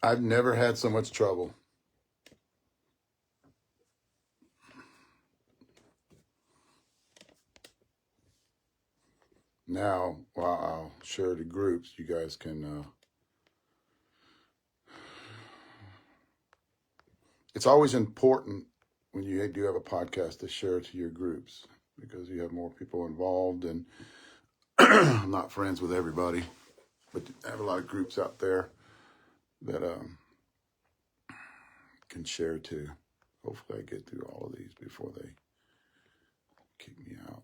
I've never had so much trouble. Now, while I'll share the groups, you guys can, it's always important when you do have a podcast to share it to your groups because you have more people involved, and I'm not friends with everybody, but I have a lot of groups out there that can share too. Hopefully I get through all of these before they kick me out.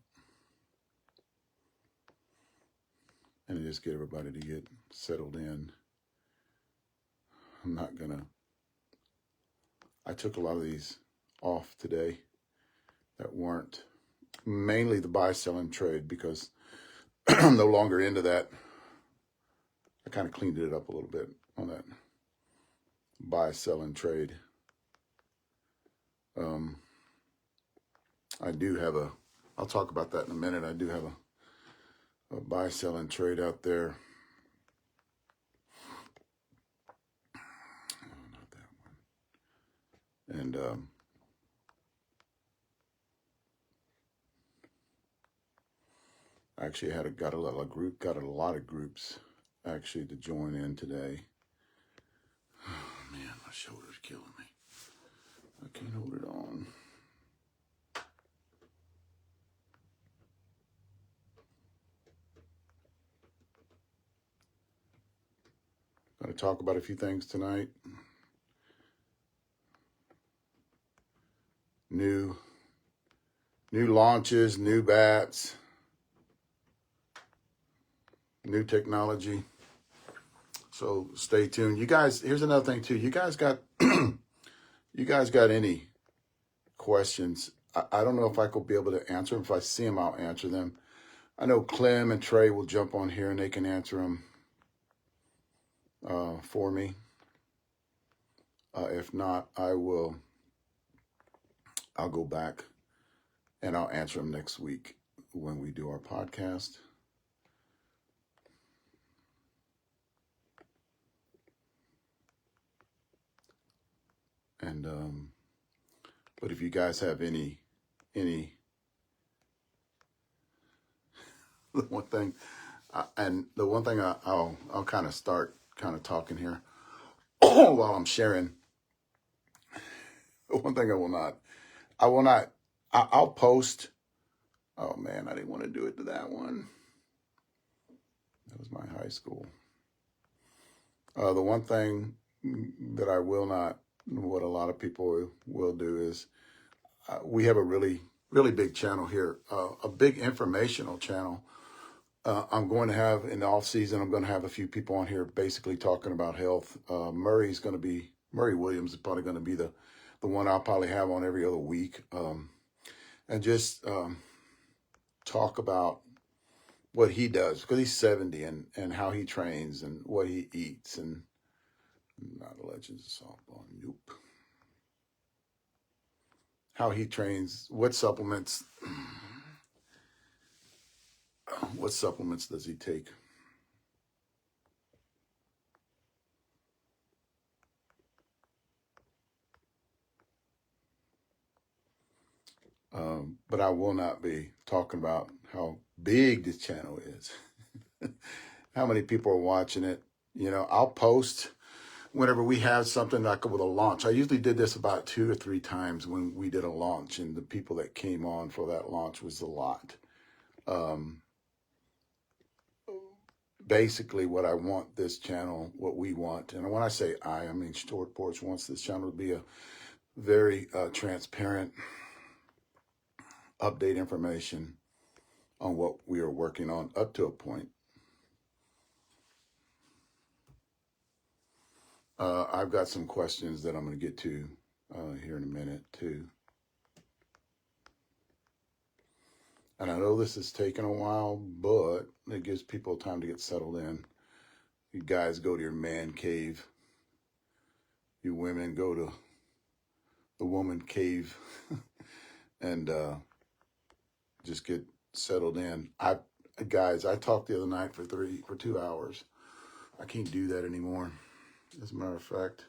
And just get everybody to get settled in. I'm not gonna, I took a lot of these off today that weren't, mainly the buy, sell, and trade, because I'm no longer into that. I kind of cleaned it up a little bit on that buy, sell, and trade. I do have a, I'll talk about that in a minute. I do have a buy, sell, and trade out there. Oh, not that one. And actually got a lot of groups actually to join in today. Oh man, my shoulder's killing me. I can't hold it on. Going to talk about a few things tonight. New launches, new bats, new technology. So stay tuned. You guys, here's another thing too. You guys got any questions? I don't know if I could be able to answer them. If I see them, I'll answer them. I know Clem and Trey will jump on here and they can answer them for me. If not, I'll go back and I'll answer them next week when we do our podcast. And but if you guys have any the one thing I'll kind of start talking here while I'm sharing. The one thing I'll post. Oh man, I didn't want to do it to that one. That was my high school. The one thing that I will not, what a lot of people will do is, we have a really, really big channel here, a big informational channel. I'm going to have, in the off season, I'm going to have a few people on here basically talking about health. Murray Williams is probably going to be the one I'll probably have on every other week. And just talk about what he does, because he's 70, and how he trains and what he eats, and not a Legends of Softball, nope. How he trains, what supplements does he take? But I will not be talking about how big this channel is, how many people are watching it. You know, I'll post whenever we have something like with a launch. I usually did this about 2 or 3 times when we did a launch, and the people that came on for that launch was a lot. Basically what I want this channel, what we want, and when I say I mean Porch wants this channel to be a very transparent, update information on what we are working on up to a point. I've got some questions that I'm going to get to here in a minute too. And I know this is taking a while, but it gives people time to get settled in. You guys go to your man cave. You women go to the woman cave and just get settled in. I talked the other night for 2 hours. I can't do that anymore. As a matter of fact,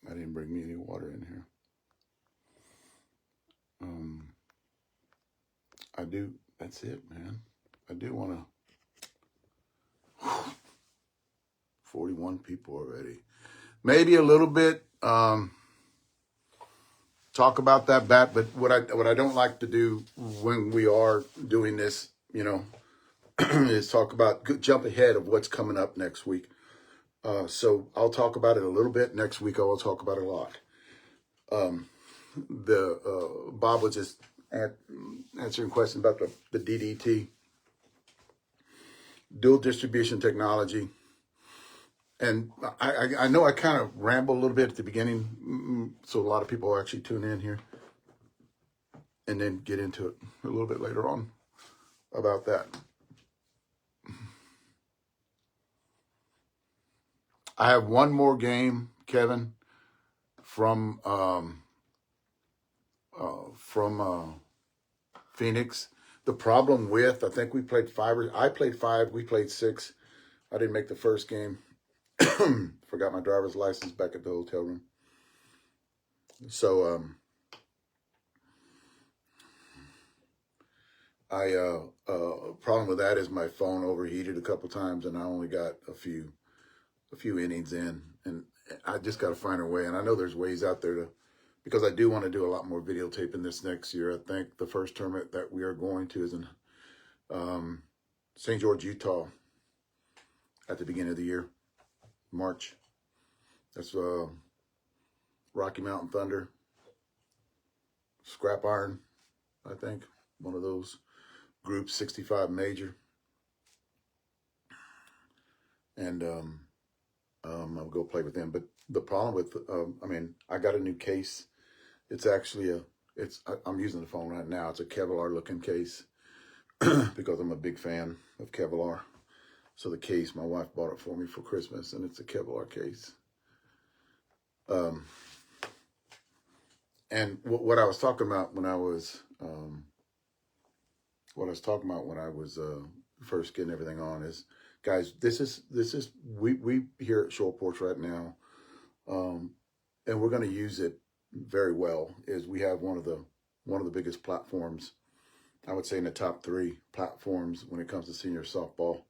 I didn't bring me any water in here. I do, that's it, man. I do want to, 41 people already. Maybe a little bit, talk about that bat, but what I don't like to do when we are doing this, you know, is talk about, jump ahead of what's coming up next week. So I'll talk about it a little bit. Next week I will talk about it a lot. Bob was just answering questions about the DDT, dual distribution technology. And I know I kind of ramble a little bit at the beginning, so a lot of people actually tune in here and then get into it a little bit later on about that. I have one more game, Kevin, from Phoenix. The problem with, I think we played 5, I played 5, we played 6. I didn't make the first game. Forgot my driver's license back at the hotel room. So problem with that is my phone overheated a couple times, and I only got a few innings in, and I just got to find a way. And I know there's ways out there to, because I do want to do a lot more videotaping this next year. I think the first tournament that we are going to is in St. George, Utah, at the beginning of the year, March. That's Rocky Mountain Thunder, Scrap Iron, I think, one of those groups, 65 major. And I'll go play with them. But the problem with, I mean, I got a new case. It's actually I'm using the phone right now. It's a KEVLAR looking case because I'm a big fan of KEVLAR. So the case, my wife bought it for me for Christmas, and it's a KEVLAR case. And what I was talking about when I was, first getting everything on is, guys, this is we here at Shore Porch right now, and we're going to use it very well. Is we have one of the biggest platforms, I would say in the top 3 platforms when it comes to senior softball.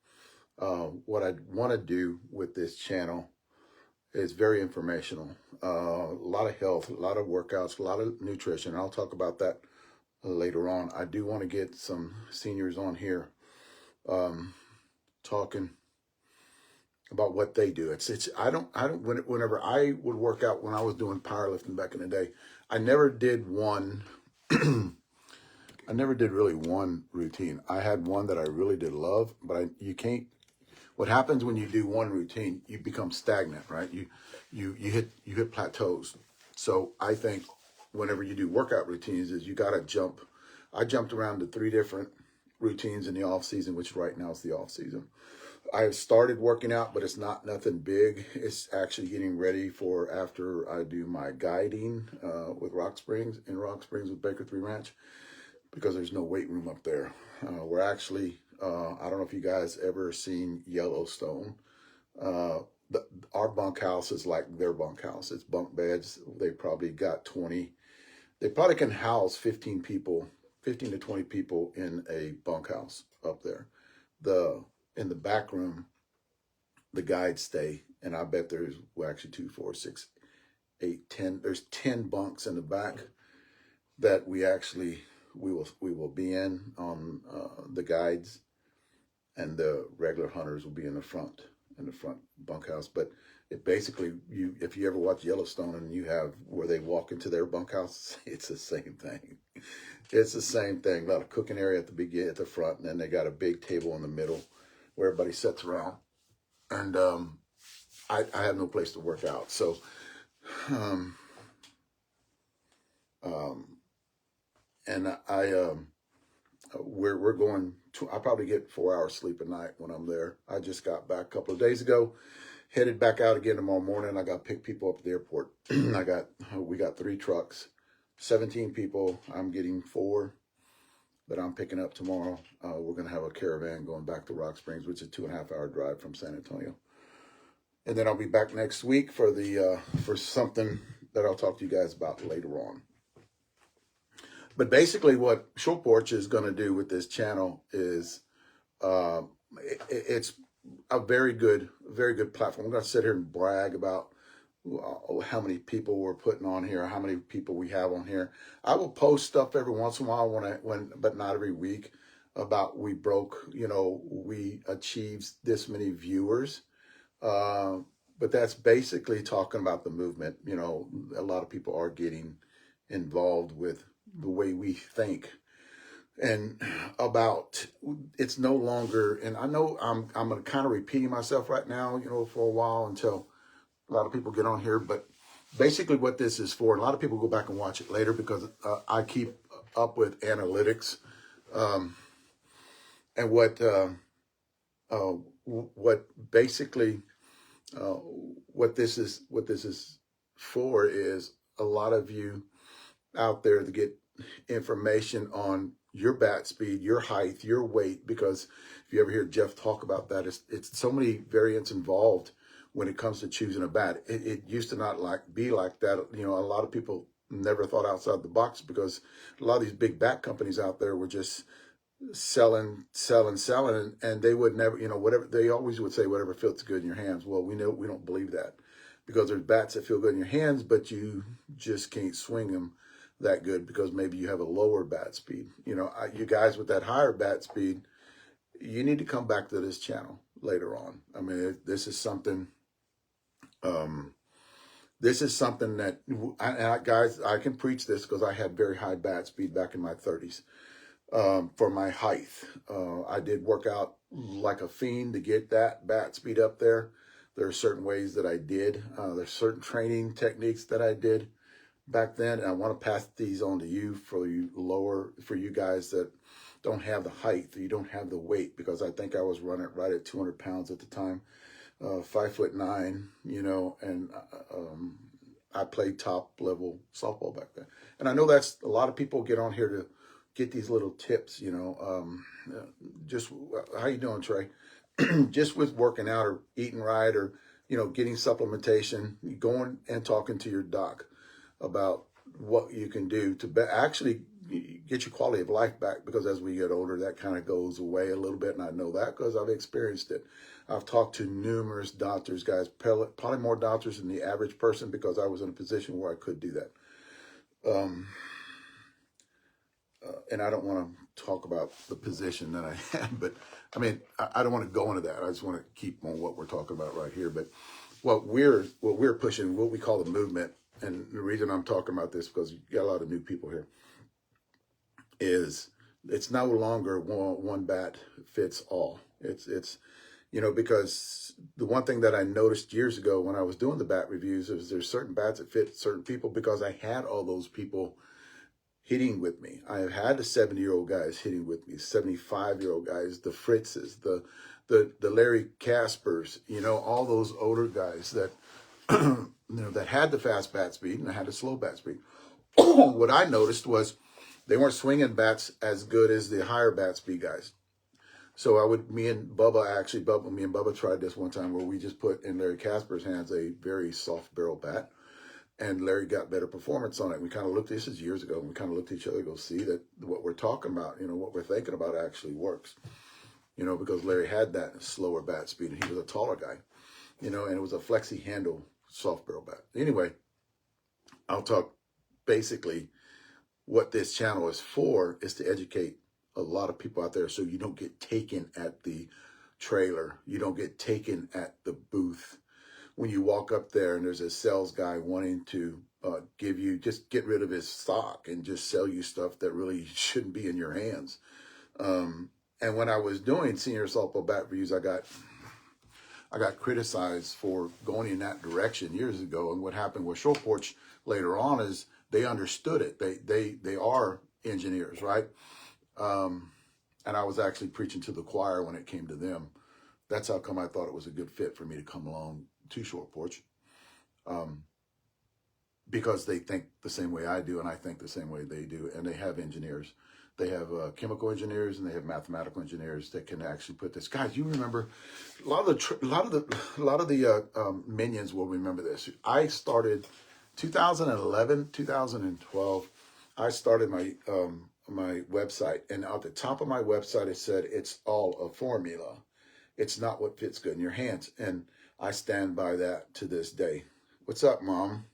What I want to do with this channel is very informational. A lot of health, a lot of workouts, a lot of nutrition. I'll talk about that later on. I do want to get some seniors on here talking about what they do. Whenever I would work out, when I was doing powerlifting back in the day, I never did one. I never did really one routine. I had one that I really did love, but you can't. What happens when you do one routine, you become stagnant, right? You hit plateaus. So I think whenever you do workout routines, is you got to jump. I jumped around to 3 different routines in the off season, which right now is the off season. I have started working out, but it's not nothing big. It's actually getting ready for after I do my guiding with Rock Springs with Baker 3 Ranch, because there's no weight room up there. We're actually, I don't know if you guys ever seen Yellowstone. Our bunkhouse is like their bunkhouse. It's bunk beds. They probably got 20. They probably can house 15 to 20 people in a bunkhouse up there. In the back room, the guides stay, and I bet there's, well, actually 2, 4, 6, 8, 10. There's 10 bunks in the back that we will be in on the guides, and the regular hunters will be in the front bunkhouse. But it basically, if you ever watch Yellowstone and you have where they walk into their bunkhouse, it's the same thing. It's the same thing. A lot of cooking area at the front, and then they got a big table in the middle where everybody sits around. And I have no place to work out, so we're going to, I probably get 4 hours sleep a night when I'm there. I just got back a couple of days ago, headed back out again tomorrow morning. I got to pick people up at the airport. We got 3 trucks, 17 people. I'm getting 4 that I'm picking up tomorrow. We're going to have a caravan going back to Rock Springs, which is a 2.5-hour drive from San Antonio. And then I'll be back next week for the for something that I'll talk to you guys about later on. But basically what Short Porch is going to do with this channel is it's a very good platform. I'm going to sit here and brag about how many people we're putting on here, how many people we have on here. I will post stuff every once in a while but not every week, about we achieved this many viewers. But that's basically talking about the movement. You know, a lot of people are getting involved with the way we think, and about it's no longer. And I know I'm kind of repeating myself right now, you know, for a while until a lot of people get on here. But basically what this is for, and a lot of people go back and watch it later because I keep up with analytics, and what basically what this is for is a lot of you out there to get information on your bat speed, your height, your weight, because if you ever hear Jeff talk about that, it's so many variants involved when it comes to choosing a bat. It used to not be like that. You know, a lot of people never thought outside the box because a lot of these big bat companies out there were just selling, and they would never, you know, whatever, they always would say whatever feels good in your hands. Well, we know we don't believe that, because there's bats that feel good in your hands, but you just can't swing them that good because maybe you have a lower bat speed. You know, you guys with that higher bat speed, you need to come back to this channel later on. I mean, this is something that, guys, I can preach this because I had very high bat speed back in my 30s. For my height, I did work out like a fiend to get that bat speed up there. There are certain ways that I did. There's certain training techniques that I did back then, and I want to pass these on to you for you guys that don't have the height, that you don't have the weight, because I think I was running right at 200 pounds at the time, 5'9", you know, and I played top level softball back then. And I know that's a lot of people get on here to get these little tips, you know, just how you doing, Trey? Just with working out or eating right, or, you know, getting supplementation, going and talking to your doc about what you can do to actually get your quality of life back, because as we get older, that kind of goes away a little bit. And I know that because I've experienced it. I've talked to numerous doctors, guys, probably more doctors than the average person, because I was in a position where I could do that. And I don't want to talk about the position that I had, but I mean, I don't want to go into that. I just want to keep on what we're talking about right here. But what we're pushing, what we call the movement, and the reason I'm talking about this, because you got a lot of new people here, is it's no longer one bat fits all. It's you know, because the one thing that I noticed years ago when I was doing the bat reviews is there's certain bats that fit certain people, because I had all those people hitting with me. I have had the 70-year-old guys hitting with me, 75-year-old guys, the Fritzes, the Larry Caspers, you know, all those older guys that you know, that had the fast bat speed and I had the slow bat speed. What I noticed was they weren't swinging bats as good as the higher bat speed guys. So me and Bubba tried this one time where we just put in Larry Casper's hands a very soft barrel bat, and Larry got better performance on it. We kind of looked, this is years ago, and we kind of looked at each other and go, see that what we're talking about, you know, what we're thinking about actually works. You know, because Larry had that slower bat speed, and he was a taller guy, you know, and it was a flexi handle soft barrel bat. Anyway, I'll talk basically what this channel is for is to educate a lot of people out there, so you don't get taken at the trailer. You don't get taken at the booth. When you walk up there and there's a sales guy wanting to just get rid of his stock and just sell you stuff that really shouldn't be in your hands. And when I was doing senior softball bat reviews, I got criticized for going in that direction years ago. And what happened with Short Porch later on is they understood it. They are engineers, right? And I was actually preaching to the choir when it came to them. That's how come I thought it was a good fit for me to come along to Short Porch, because they think the same way I do, and I think the same way they do, and they have engineers They have chemical engineers and they have mathematical engineers that can actually put this. Guys, you remember a lot of the minions will remember this. I started 2011, 2012. I started my my website, and at the top of my website it said it's all a formula. It's not what fits good in your hands, and I stand by that to this day. What's up, Mom?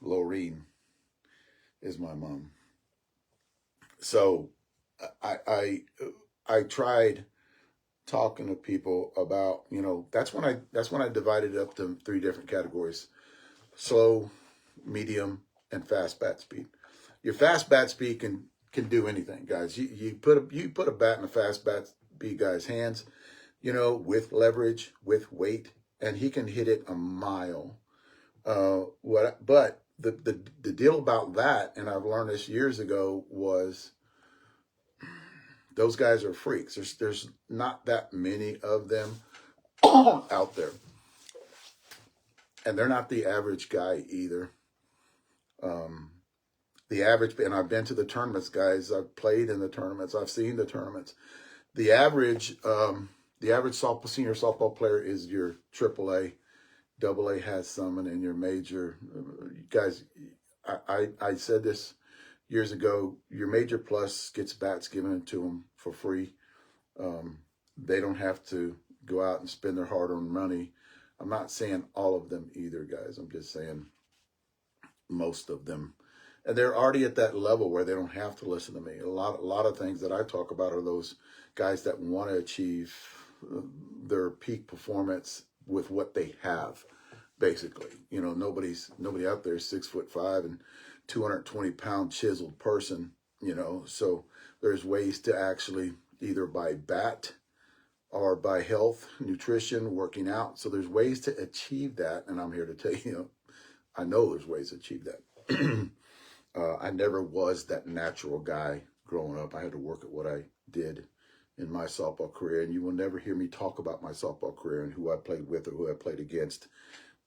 Lorene is my mom. So I tried talking to people about, you know, that's when I divided it up to 3 different categories: slow, medium, and fast bat speed. Your fast bat speed can do anything, guys. You put a bat in a fast bat speed guy's hands, you know, with leverage, with weight, and he can hit it a mile. But the deal about that, and I've learned this years ago, was those guys are freaks. There's not that many of them out there, and they're not the average guy either. The average, and I've been to the tournaments, guys. I've played in the tournaments. I've seen the tournaments. The average senior softball player is your AAA. AA has some, and in your major, guys, I said this years ago, your major plus gets bats given to them for free. They don't have to go out and spend their hard-earned money. I'm not saying all of them either, guys. I'm just saying most of them. And they're already at that level where they don't have to listen to me. A lot of things that I talk about are those guys that want to achieve their peak performance with what they have, basically. You know, nobody out there is 6'5" and 220-pound chiseled person, you know. So there's ways to actually either by bat or by health, nutrition, working out. So there's ways to achieve that, and I'm here to tell you, I know there's ways to achieve that. I never was that natural guy growing up. I had to work at what I did in my softball career, and you will never hear me talk about my softball career and who I played with or who I played against.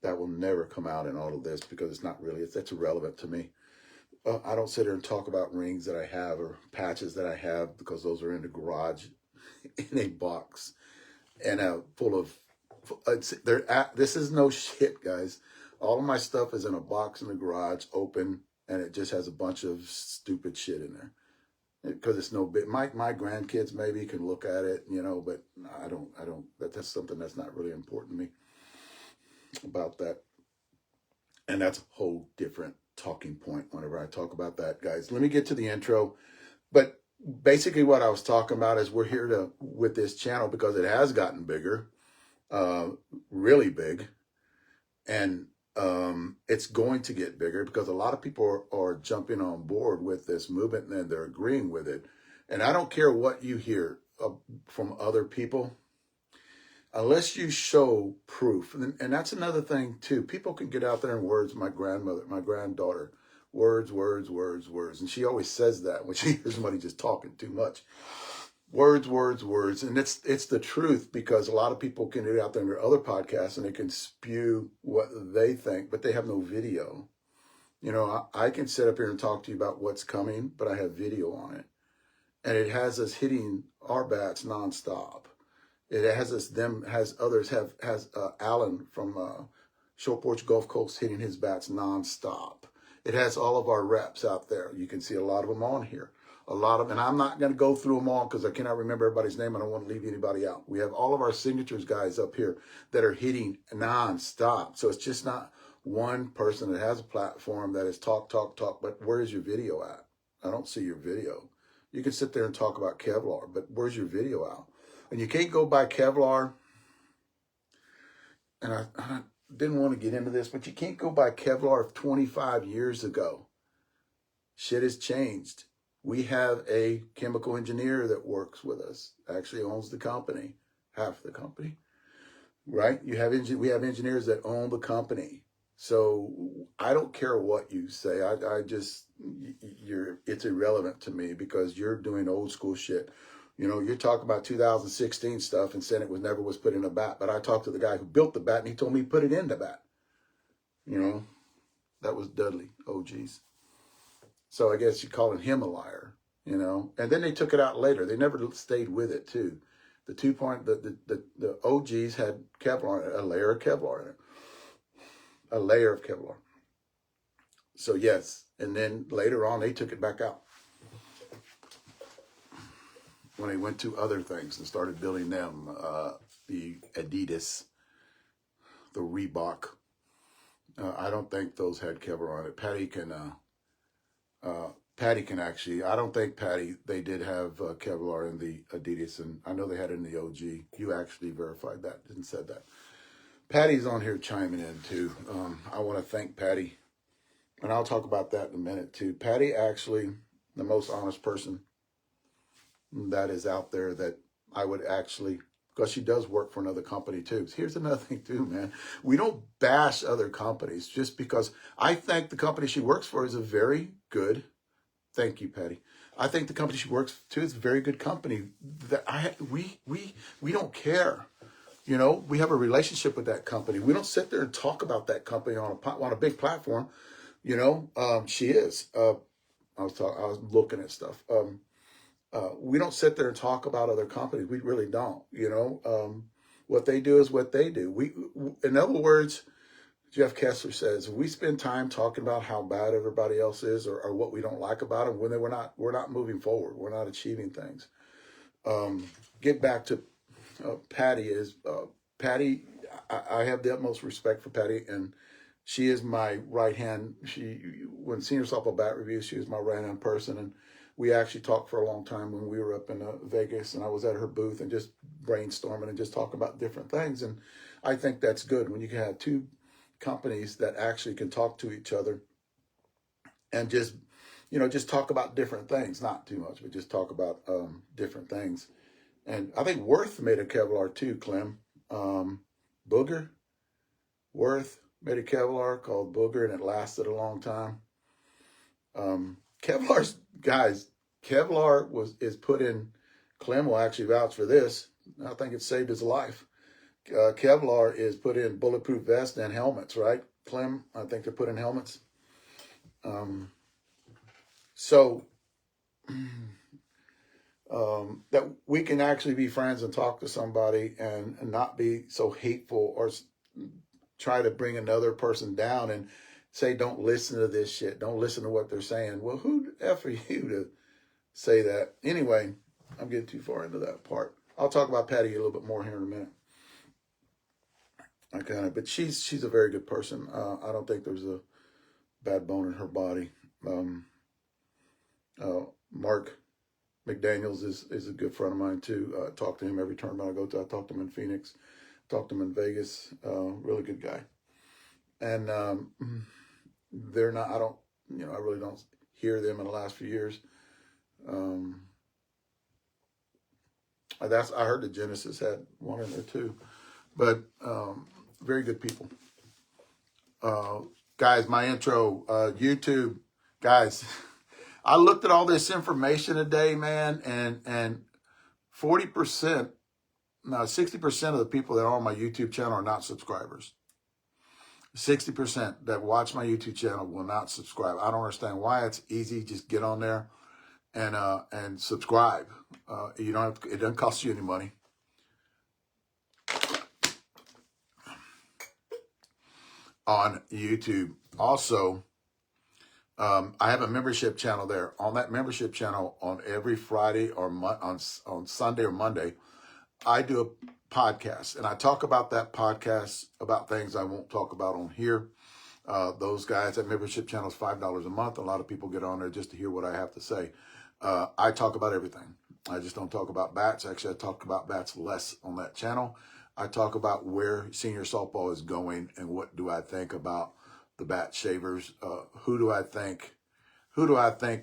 That will never come out in all of this because it's not really, that's irrelevant to me. I don't sit here and talk about rings that I have or patches that I have because those are in the garage in a box and full of, this is no shit, guys. All of my stuff is in a box in the garage, open, and it just has a bunch of stupid shit in there. Because it's no big. My grandkids maybe can look at it, you know, but I don't. That's something that's not really important to me about that. And that's a whole different talking point whenever I talk about that, guys. Let me get to the intro. But basically what I was talking about is we're here with this channel because it has gotten bigger, really big. And it's going to get bigger because a lot of people are jumping on board with this movement and they're agreeing with it. And I don't care what you hear from other people, unless you show proof. And that's another thing too. People can get out there in words. My granddaughter, words. And she always says that when she hears somebody just talking too much. Words. And it's the truth, because a lot of people can get out there in their other podcasts and they can spew what they think, but they have no video. You know, I can sit up here and talk to you about what's coming, but I have video on it. And it has us hitting our bats nonstop. It has Alan from Short Porch Gulf Coast hitting his bats nonstop. It has all of our reps out there. You can see a lot of them on here. And I'm not going to go through them all because I cannot remember everybody's name. I don't want to leave anybody out. We have all of our signatures guys up here that are hitting nonstop. So it's just not one person that has a platform that is talk. But where's your video at? I don't see your video. You can sit there and talk about KEVLAR, but where's your video out? And you can't go by KEVLAR. And I didn't want to get into this, but you can't go by KEVLAR of 25 years ago. Shit has changed. We have a chemical engineer that works with us, actually owns the company, half the company, right? We have engineers that own the company. So I don't care what you say. It's irrelevant to me because you're doing old school shit. You know, you're talking about 2016 stuff and saying it never was put in a bat. But I talked to the guy who built the bat and he told me he put it in the bat. You know, that was Dudley. Oh, geez. So I guess you call him a liar, you know. And then they took it out later. They never stayed with it too. The the OGs had Kevlar, a layer of Kevlar in it, a layer of Kevlar. So yes, and then later on they took it back out when they went to other things and started building them, the Adidas, the Reebok. I don't think those had Kevlar on it. Patty can actually, I don't think Patty, they did have Kevlar in the Adidas, and I know they had it in the OG. You actually verified that, didn't said that. Patty's on here chiming in too. I want to thank Patty, and I'll talk about that in a minute too. Patty actually, the most honest person that is out there that I would actually, because she does work for another company too. Here's another thing too, man. We don't bash other companies just because. I think the company she works for is a very good. Thank you, Patty. I think the company she works to is a very good company. That we don't care. You know, we have a relationship with that company. We don't sit there and talk about that company on a big platform. You know, she is. I was looking at stuff. We don't sit there and talk about other companies. We really don't. You know, what they do is what they do. In other words, Jeff Kessler says, we spend time talking about how bad everybody else is or what we don't like about them when we're not moving forward. We're not achieving things. Get back to Patty. Patty, I have the utmost respect for Patty, and she is my right hand. When Senior Softball Bat Review, she was my right hand person, and we actually talked for a long time when we were up in Vegas, and I was at her booth and just brainstorming and just talking about different things. And I think that's good when you can have two companies that actually can talk to each other and just, you know, just talk about different things, not too much, but just talk about different things. And I think Worth made a Kevlar too, Clem. Booger, Worth made a Kevlar called Booger, and it lasted a long time. Kevlar's, guys, Kevlar is put in, Clem will actually vouch for this. I think it saved his life. Kevlar is put in bulletproof vests and helmets, right? Clem, I think they're put in helmets. So that we can actually be friends and talk to somebody and not be so hateful or try to bring another person down and say, don't listen to this shit. Don't listen to what they're saying. Well, who the F are you to say that? Anyway, I'm getting too far into that part. I'll talk about Patty a little bit more here in a minute. But she's a very good person. I don't think there's a bad bone in her body. Mark McDaniels is a good friend of mine too. I talk to him every tournament I go to. I talk to him in Phoenix, talk to him in Vegas. Really good guy. And they're not. I really don't hear them in the last few years. I heard that Genesis had one in there too, but very good people. Guys, my intro, YouTube, guys, I looked at all this information today, man, and 40%, no, 60% of the people that are on my YouTube channel are not subscribers. 60% that watch my YouTube channel will not subscribe. I don't understand why. It's easy. Just get on there and subscribe. You don't have to, it doesn't cost you any money. On YouTube. Also, I have a membership channel there. On that membership channel, on every Friday or on Sunday or Monday, I do a podcast, and I talk about that podcast about things I won't talk about on here. Those guys, that membership channel is $5 a month. A lot of people get on there just to hear what I have to say. I talk about everything. I just don't talk about bats. Actually, I talk about bats less on that channel. I talk about where senior softball is going and what do I think about the bat shavers. Who do I think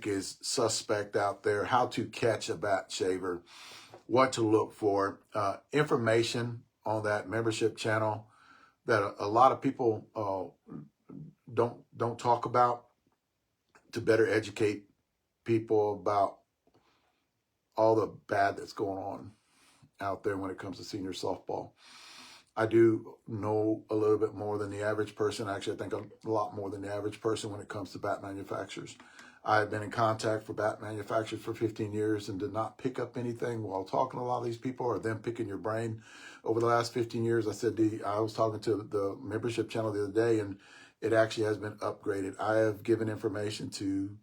is suspect out there? How to catch a bat shaver? What to look for? Information on that membership channel that a lot of people don't talk about to better educate people about all the bad that's going on out there when it comes to senior softball. I do know a little bit more than the average person. Actually, I think a lot more than the average person when it comes to bat manufacturers. I've been in contact with bat manufacturers for 15 years and did not pick up anything while talking to a lot of these people or them picking your brain. Over the last 15 years, I was talking to the membership channel the other day, and it actually has been upgraded. I have given information to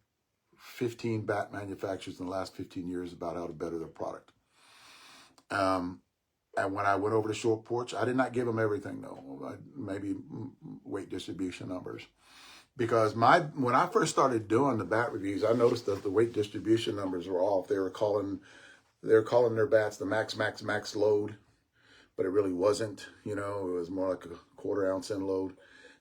15 bat manufacturers in the last 15 years about how to better their product. And when I went over to Short Porch, I did not give them everything, though. Maybe weight distribution numbers. Because when I first started doing the bat reviews, I noticed that the weight distribution numbers were off. They were calling their bats the max load, but it really wasn't. You know, it was more like a quarter ounce end load.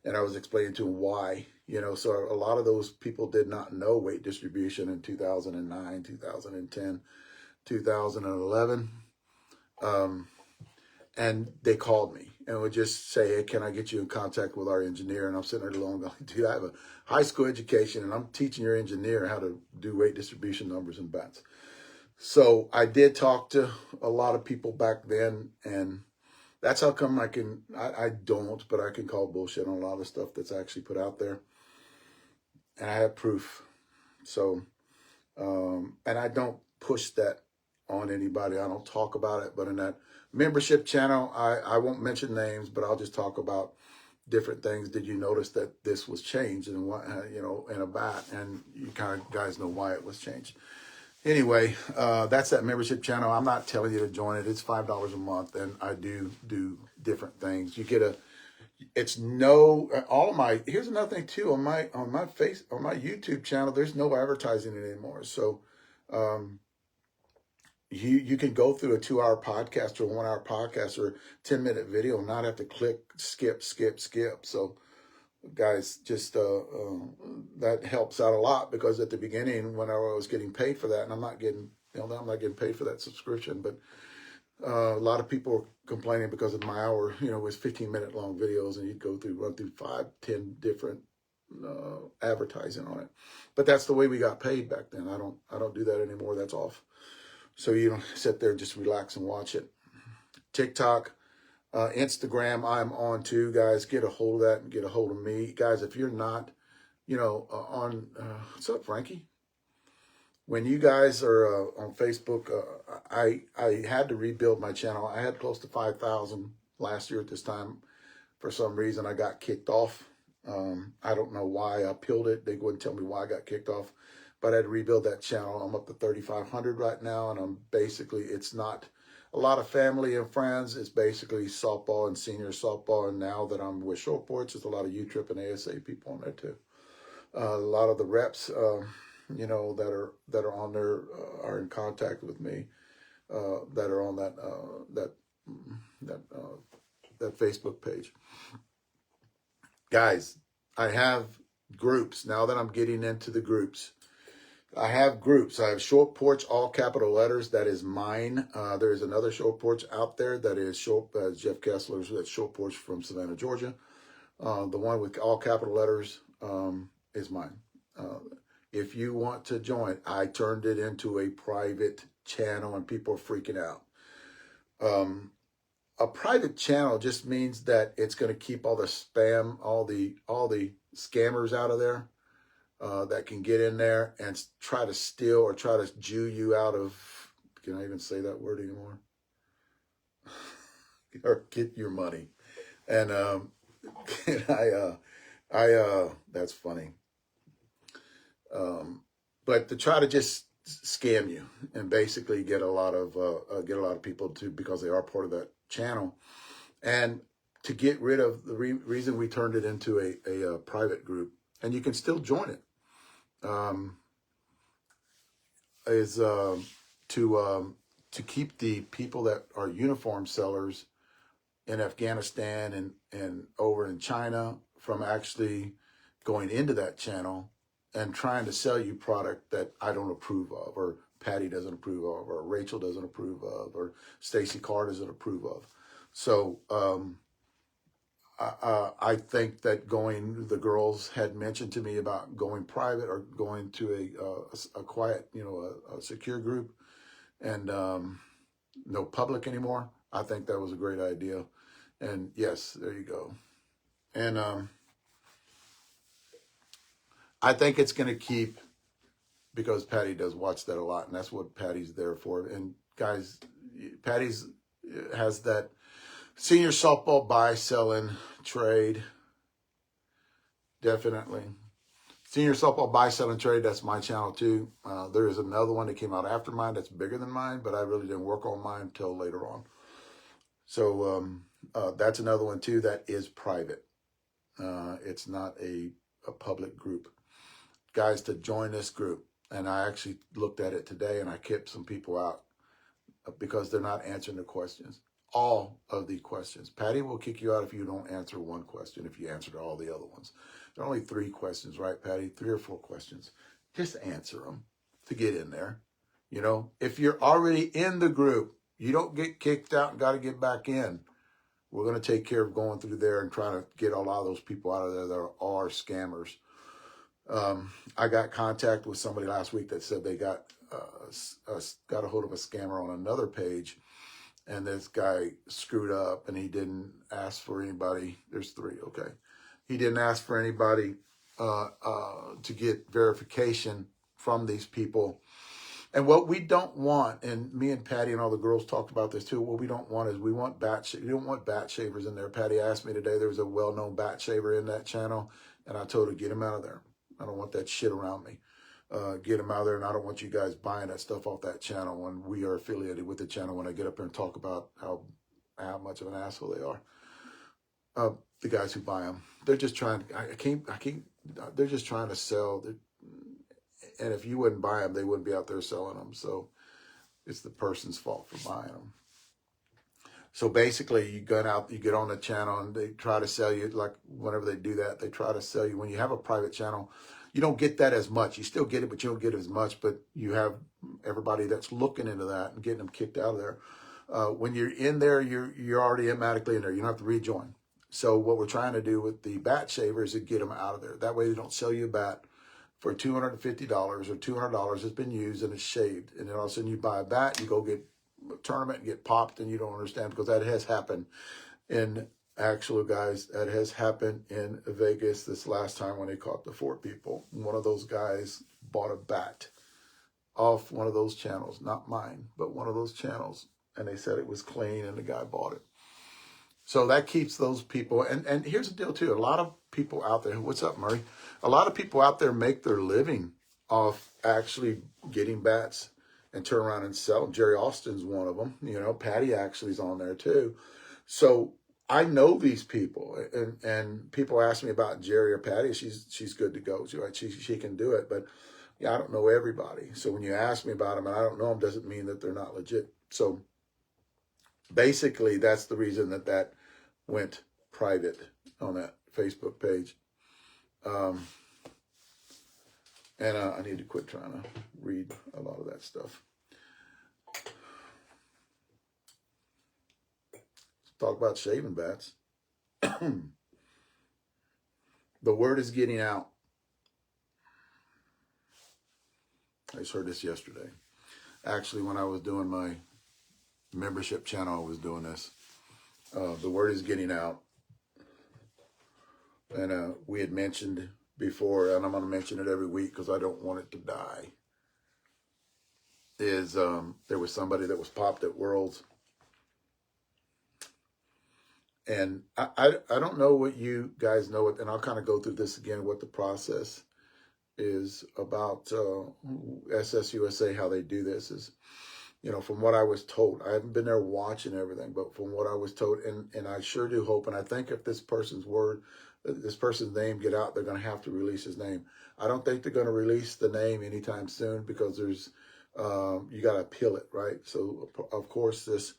And I was explaining to them why. You know, so a lot of those people did not know weight distribution in 2009, 2010, 2011. And they called me and would just say, hey, can I get you in contact with our engineer? And I'm sitting there alone going, dude, I have a high school education and I'm teaching your engineer how to do weight distribution numbers in bats. So I did talk to a lot of people back then, and that's how come I can call bullshit on a lot of stuff that's actually put out there. And I have proof. So, and I don't push that on anybody. I don't talk about it, but in that membership channel, I won't mention names, but I'll just talk about different things. Did you notice that this was changed and what, in a bat, and you kind of guys know why it was changed. Anyway, that's that membership channel. I'm not telling you to join it. It's $5 a month, and I do different things. You get here's another thing too, on my YouTube channel, there's no advertising anymore. So, you can go through a 2-hour podcast or a 1-hour podcast or 10-minute video and not have to click, skip. So guys, just that helps out a lot, because at the beginning when I was getting paid for that, and I'm not getting paid for that subscription, but a lot of people were complaining because of my hour, it was 15-minute long videos, and you'd run through 5-10 different advertising on it. But that's the way we got paid back then. I don't do that anymore. That's off. So you don't sit there, just relax and watch it. TikTok, Instagram, I'm on too, guys. Get a hold of that and get a hold of me. Guys, if you're not, on, what's up, Frankie? When you guys are on Facebook, I had to rebuild my channel. I had close to 5,000 last year at this time. For some reason, I got kicked off. I don't know why. I appealed it. They wouldn't tell me why I got kicked off. But I had to rebuild that channel. I'm up to 3,500 right now, and it's not a lot of family and friends. It's basically softball and senior softball. And now that I'm with Short Porch, there's a lot of U-Trip and ASA people on there too. A lot of the reps, that are on there are in contact with me, that are on that Facebook page. Guys, I have groups now that I'm getting into the groups. I have groups. I have Short Porch, all capital letters. That is mine. There is another Short Porch out there that is Jeff Kessler's. That's Short Porch from Savannah, Georgia. The one with all capital letters is mine. If you want to join, I turned it into a private channel, and people are freaking out. A private channel just means that it's going to keep all the spam, all the scammers out of there. That can get in there and try to steal or try to Jew you out of, can I even say that word anymore? Or get your money. And that's funny. But to try to just scam you and basically get a lot of people to, because they are part of that channel, and to get rid of the reason we turned it into a private group, and you can still join it. Is to keep the people that are uniform sellers in Afghanistan and over in China from actually going into that channel and trying to sell you product that I don't approve of, or Patty doesn't approve of, or Rachel doesn't approve of, or Stacy Carr doesn't approve of. So I think that the girls had mentioned to me about going private or going to a quiet, a secure group, and no public anymore. I think that was a great idea. And yes, there you go. And I think it's going to keep because Patty does watch that a lot, and that's what Patty's there for. And guys, Patty's has that senior softball buy, sell, and trade. Definitely. Senior softball buy, sell, and trade, that's my channel too. There is another one that came out after mine that's bigger than mine, but I really didn't work on mine until later on. So that's another one too that is private. It's not a public group. Guys, to join this group, and I actually looked at it today and I kicked some people out because they're not answering the questions. All of the questions. Patty will kick you out if you don't answer one question, if you answered all the other ones. There are only 3 questions, right, Patty? 3 or 4 questions. Just answer them to get in there. You know, if you're already in the group, you don't get kicked out and got to get back in. We're going to take care of going through there and trying to get a lot of those people out of there that are scammers. I got contact with somebody last week that said they got a hold of a scammer on another page, and this guy screwed up and he didn't ask for anybody. There's 3, okay. He didn't ask for anybody to get verification from these people. And what we don't want, and me and Patty and all the girls talked about this too, what we don't want is we don't want bat shavers in there. Patty asked me today, there was a well-known bat shaver in that channel, and I told her, get him out of there. I don't want that shit around me. Get him out of there, and I don't want you guys buying that stuff off that channel when we are affiliated with the channel, when I get up there and talk about how much of an asshole they are. The guys who buy them, they're just trying, they're just trying to sell. And if you wouldn't buy them, they wouldn't be out there selling them. So it's the person's fault for buying them. So basically, you get on the channel and they try to sell you, like whenever they do that, they try to sell you. When you have a private channel, you don't get that as much. You still get it, but you don't get it as much. But you have everybody that's looking into that and getting them kicked out of there. When you're in there, you're already automatically in there. You don't have to rejoin. So what we're trying to do with the bat shavers is get them out of there. That way they don't sell you a bat for $250 or $200 that's been used and it's shaved. And then all of a sudden you buy a bat, you go get a tournament and get popped, and you don't understand, because that has happened in actual guys. That has happened in Vegas this last time when they caught the 4 people. One of those guys bought a bat off one of those channels, not mine, but one of those channels. And they said it was clean and the guy bought it. So that keeps those people. And here's the deal too. A lot of people out there, what's up, Murray? A lot of people out there make their living off actually getting bats and turn around and sell them. Jerry Austin's one of them. You know, Patty actually is on there too. So I know these people, and people ask me about Jerry or Patty. She's good to go. She can do it, but yeah, I don't know everybody. So when you ask me about them and I don't know them, doesn't mean that they're not legit. So basically, that's the reason that went private on that Facebook page. And I need to quit trying to read a lot of that stuff. Let's talk about shaving bats. The word is getting out. I just heard this yesterday. Actually, when I was doing my membership channel, I was doing this. The word is getting out. And we had mentioned before, and I'm going to mention it every week because I don't want it to die, is there was somebody that was popped at Worlds. And I don't know what you guys know, and I'll kind of go through this again, what the process is about SSUSA, how they do this is, you know, from what I was told, I haven't been there watching everything, but from what I was told, and I sure do hope, and I think if this person's name get out, they're going to have to release his name. I don't think they're going to release the name anytime soon because there's, you got to appeal it, right? So, of course, this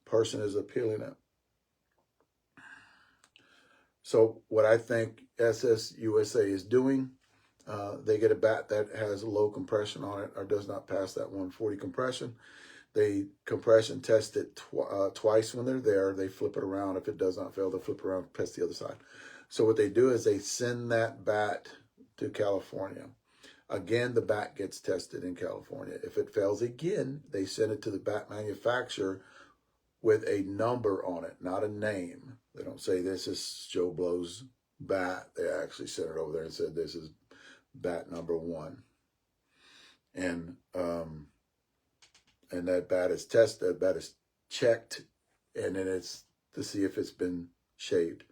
person is appealing it. So what I think SSUSA is doing, they get a bat that has a low compression on it or does not pass that 140 compression. They compression test it twice when they're there. They flip it around. If it does not fail, they'll flip it around, test the other side. So what they do is they send that bat to California. Again, the bat gets tested in California. If it fails again, they send it to the bat manufacturer with a number on it, not a name. They don't say this is Joe Blow's bat. They actually sent it over there and said this is bat number 1. and that bat is tested, that bat is checked, and then it's to see if it's been shaved.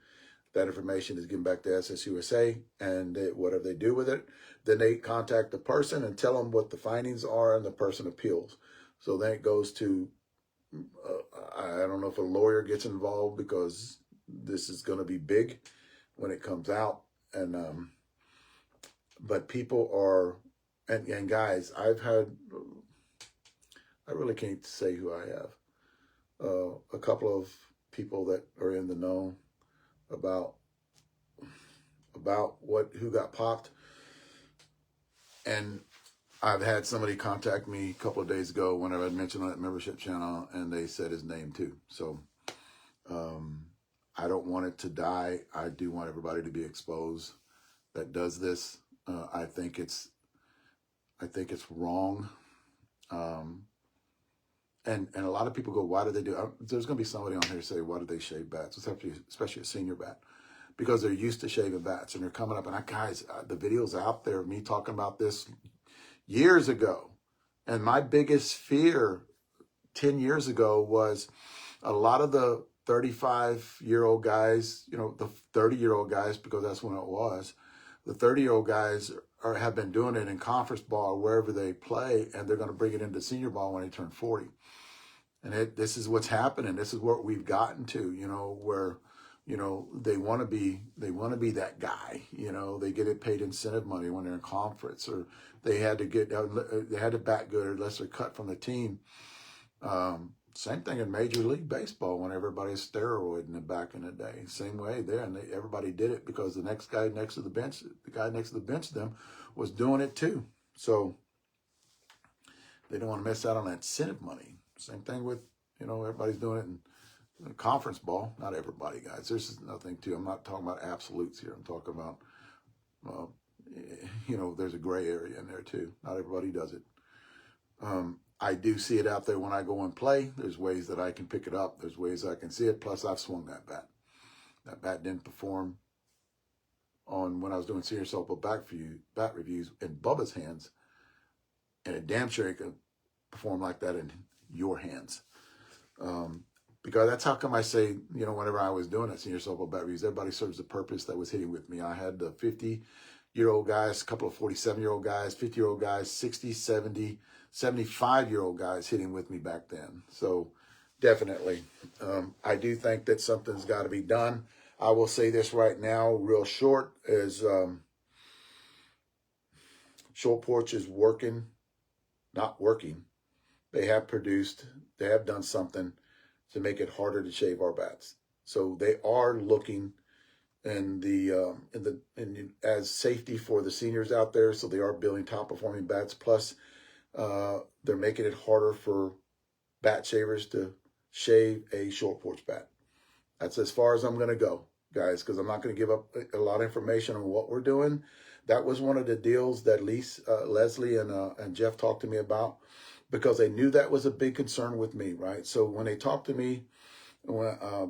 That information is given back to SSUSA, and whatever they do with it, then they contact the person and tell them what the findings are, and the person appeals. So then it goes to, I don't know if a lawyer gets involved, because this is going to be big when it comes out. And but people are, and guys, I really can't say who I have. A couple of people that are in the know about who got popped. And I've had somebody contact me a couple of days ago whenever I mentioned on that membership channel, and they said his name too. So I don't want it to die. I do want everybody to be exposed that does this. I think it's wrong. And a lot of people go, why do they do it? There's going to be somebody on here say, why do they shave bats? Especially a senior bat. Because they're used to shaving bats, and they're coming up. And guys, the video's out there of me talking about this years ago. And my biggest fear 10 years ago was a lot of the 35-year-old guys, the 30-year-old guys, because that's when it was, the 30-year-old guys have been doing it in conference ball or wherever they play, and they're going to bring it into senior ball when they turn 40. And this is what's happening. This is what we've gotten to, where they want to be that guy. They get it paid incentive money when they're in conference, or they had to bat good unless they're cut from the team. Same thing in Major League Baseball when everybody's steroiding back in the day. Same way there, and everybody did it because the guy next to the bench to them was doing it too. So they don't want to miss out on that incentive money. Same thing with everybody's doing it in conference ball. Not everybody, guys. There's nothing to. I'm not talking about absolutes here. I'm talking about there's a gray area in there too. Not everybody does it. I do see it out there when I go and play. There's ways that I can pick it up. There's ways I can see it. Plus, I've swung that bat. That bat didn't perform on when I was doing Senior Softball bat reviews in Bubba's hands, and it damn sure could perform like that in your hands. Because that's how come I say, whenever I was doing that Senior Softball bat reviews, everybody serves the purpose that was hitting with me. I had the 50-year-old guys, a couple of 47-year-old guys, 50-year-old guys, 60, 70, 75-year-old guys hitting with me back then. So definitely, I do think that something's got to be done. I will say this right now, real short, is Short Porch is not working. They have done something to make it harder to shave our bats. So they are looking as safety for the seniors out there. So they are building top performing bats. Plus, they're making it harder for bat shavers to shave a Short Porch bat. That's as far as I'm going to go, guys, because I'm not going to give up a lot of information on what we're doing. That was one of the deals that Leslie and Jeff talked to me about, because they knew that was a big concern with me, right? So when they talked to me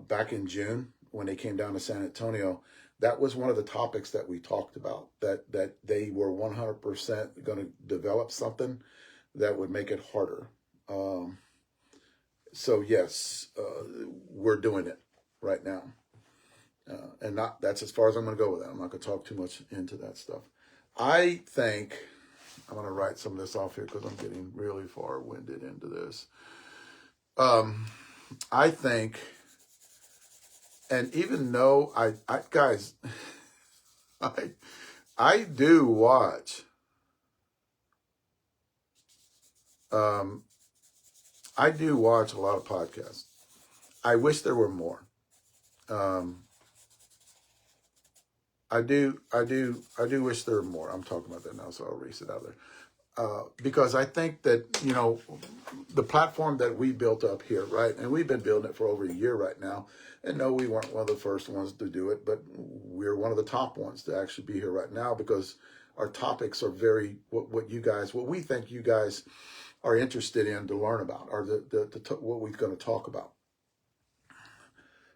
back in June, when they came down to San Antonio, that was one of the topics that we talked about, that they were 100% going to develop something that would make it harder. So yes, we're doing it right now. And that's as far as I'm going to go with that. I'm not going to talk too much into that stuff. I think I'm going to write some of this off here because I'm getting really far-winded into this. I think, and even though guys, I do watch, I do watch a lot of podcasts. I wish there were more. I do wish there were more. I'm talking about that now, so I'll erase it out there. Because I think that, the platform that we built up here, right? And we've been building it for over a year right now. And no, we weren't one of the first ones to do it, but we're one of the top ones to actually be here right now, because our topics are very, what we think you guys are interested in to learn about, or what we're going to talk about.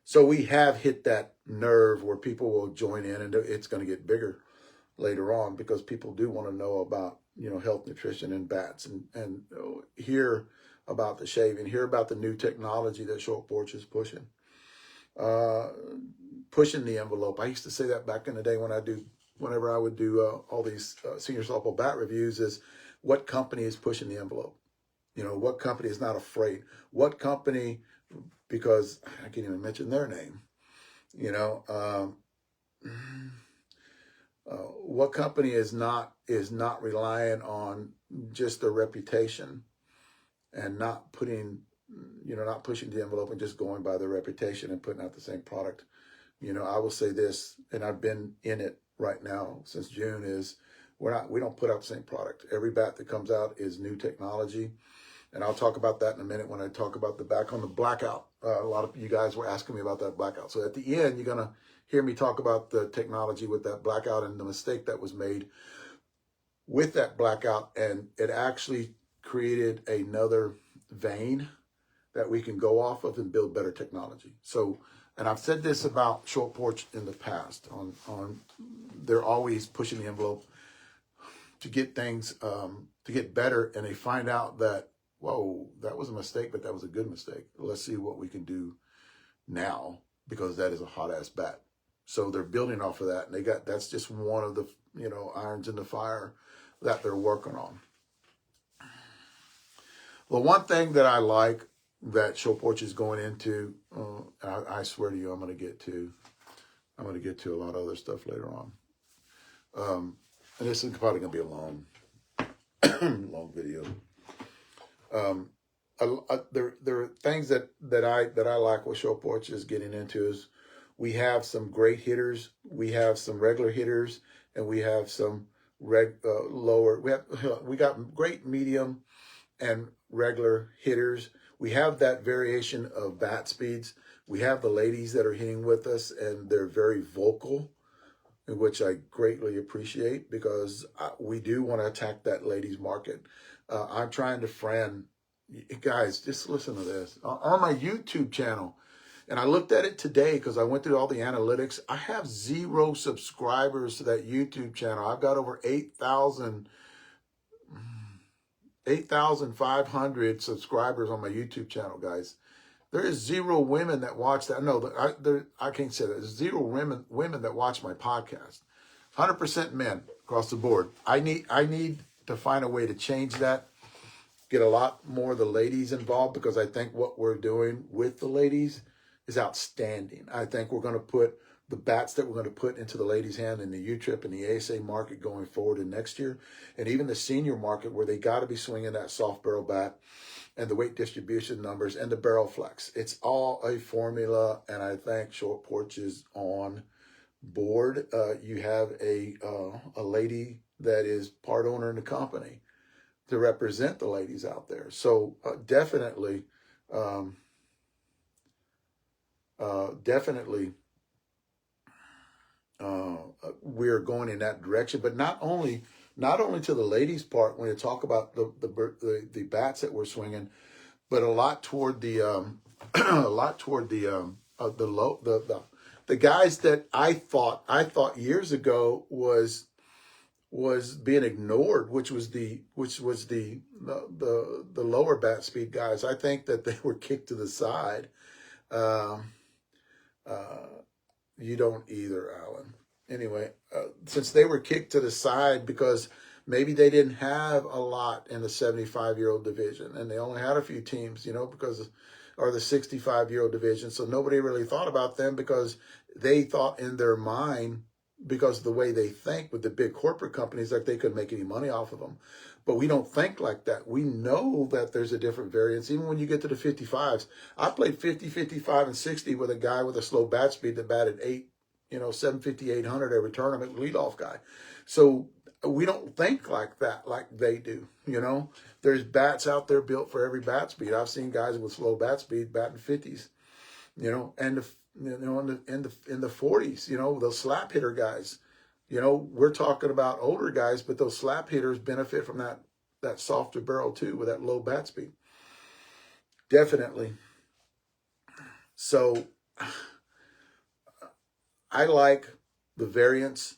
So we have hit that nerve where people will join in, and it's going to get bigger later on, because people do want to know about health, nutrition, and bats, and hear about the shaving, hear about the new technology that Short Porch is pushing. Pushing the envelope. I used to say that back in the day whenever I would do all these senior softball bat reviews, is what company is pushing the envelope? What company is not afraid? What company, because I can't even mention their name, what company is not relying on just their reputation and not pushing the envelope and just going by their reputation and putting out the same product. I will say this, and I've been in it right now since June, is we don't put out the same product. Every bat that comes out is new technology. And I'll talk about that in a minute when I talk about the back on the blackout. A lot of you guys were asking me about that blackout. So at the end, you're going to hear me talk about the technology with that blackout and the mistake that was made with that blackout. And it actually created another vein that we can go off of and build better technology. So, and I've said this about Short Porch in the past, on they're always pushing the envelope to get things, to get better. And they find out that, whoa, that was a mistake, but that was a good mistake. Let's see what we can do now, because that is a hot ass bat. So they're building off of that. And that's just one of the, irons in the fire that they're working on. The one thing that I like that Short Porch is going into, I swear to you, I'm going to get to a lot of other stuff later on. And this is probably going to be a long, long video. There are things that I like what Short Porch is getting into is we have some great hitters, we have some regular hitters, and we have some lower. We got great medium and regular hitters. We have that variation of bat speeds. We have the ladies that are hitting with us, and they're very vocal, which I greatly appreciate, because we do want to attack that ladies market. I'm trying to friend, guys, just listen to this. On my YouTube channel, and I looked at it today because I went through all the analytics. I have 0 subscribers to that YouTube channel. I've got over 8,500 subscribers on my YouTube channel, guys. There is 0 women that watch that. No, I can't say that. There's 0 women that watch my podcast. 100% men across the board. I need to find a way to change that. Get a lot more of the ladies involved, because I think what we're doing with the ladies is outstanding. I think we're going to put the bats that we're going to put into the ladies' hand in the U-Trip and the ASA market going forward in next year, and even the senior market, where they got to be swinging that soft barrel bat and the weight distribution numbers and the barrel flex. It's all a formula, and I think Short Porch is on board. You have a lady that is part owner in the company to represent the ladies out there. So definitely, we're going in that direction. But not only to the ladies' part when you talk about the bats that we're swinging, but a lot toward the the guys that I thought years ago was being ignored, which was the lower bat speed guys. I think that they were kicked to the side. You don't either, Alan. Anyway, since they were kicked to the side because maybe they didn't have a lot in the 75-year-old division, and they only had a few teams, or the 65-year-old division. So nobody really thought about them, because they thought in their mind, because of the way they think with the big corporate companies, like they couldn't make any money off of them. But we don't think like that. We know that there's a different variance. Even when you get to the 55s, I played 50, 55, and 60 with a guy with a slow bat speed that batted 750, 800 every tournament, leadoff guy. So we don't think like that, like they do. There's bats out there built for every bat speed. I've seen guys with slow bat speed batting 50s, and in the 40s, those slap hitter guys. We're talking about older guys, but those slap hitters benefit from that softer barrel too, with that low bat speed. Definitely. So I like the variance.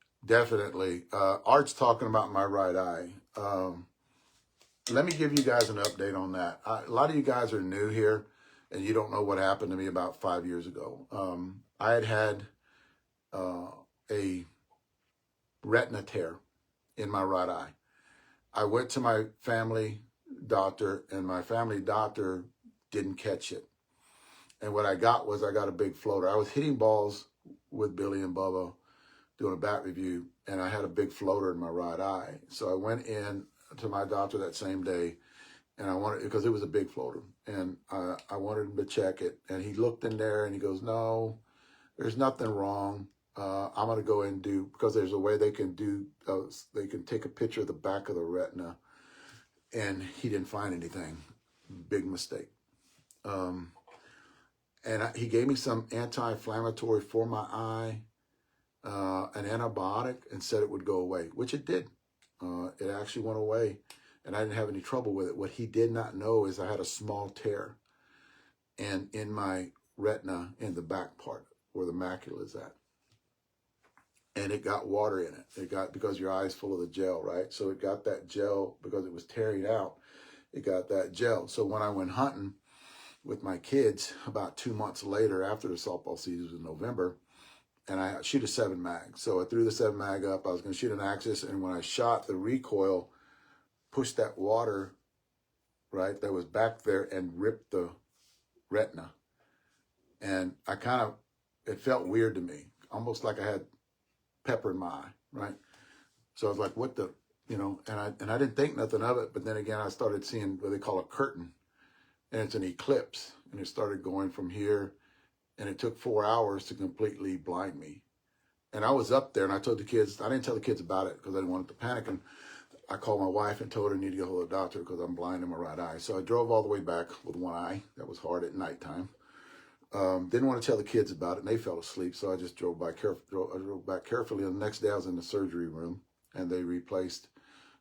definitely. Art's talking about my right eye. Let me give you guys an update on that. A lot of you guys are new here, and you don't know what happened to me about 5 years ago. I had a retina tear in my right eye. I went to my family doctor, and my family doctor didn't catch it. And what I got was I got a big floater. I was hitting balls with Billy and Bubba doing a bat review, and I had a big floater in my right eye. So I went in to my doctor that same day, and I wanted, because it was a big floater, and I wanted him to check it. And he looked in there and he goes, no, there's nothing wrong. I'm going to go and do, because there's a way they can do, they can take a picture of the back of the retina, and he didn't find anything. Big mistake. And he gave me some anti-inflammatory for my eye, an antibiotic, and said it would go away, which it did. It actually went away, and I didn't have any trouble with it. What he did not know is I had a small tear and in my retina in the back part where the macula is at. And it got water in it. It got, because your eye's full of the gel, right? So it got that gel, because it was tearing out, it got that gel. So when I went hunting with my kids about 2 months later, after the softball season was in November, and I shoot a 7 mag. So I threw the 7 mag up. I was going to shoot an axis, and when I shot, the recoil pushed that water, right, that was back there and ripped the retina. And I kind of, it felt weird to me, almost like I had pepper in my eye, right? So I was like, what the, you know, and I didn't think nothing of it. But then again, I started seeing what they call a curtain, and it's an eclipse, and it started going from here, and it took 4 hours to completely blind me. And I was up there, and I told the kids, I didn't tell the kids about it because I didn't want them to panic. And I called my wife and told her I need to go to the doctor because I'm blind in my right eye. So I drove all the way back with one eye. That was hard at nighttime. Didn't want to tell the kids about it, and they fell asleep. So I just drove back carefully. And the next day I was in the surgery room, and they replaced.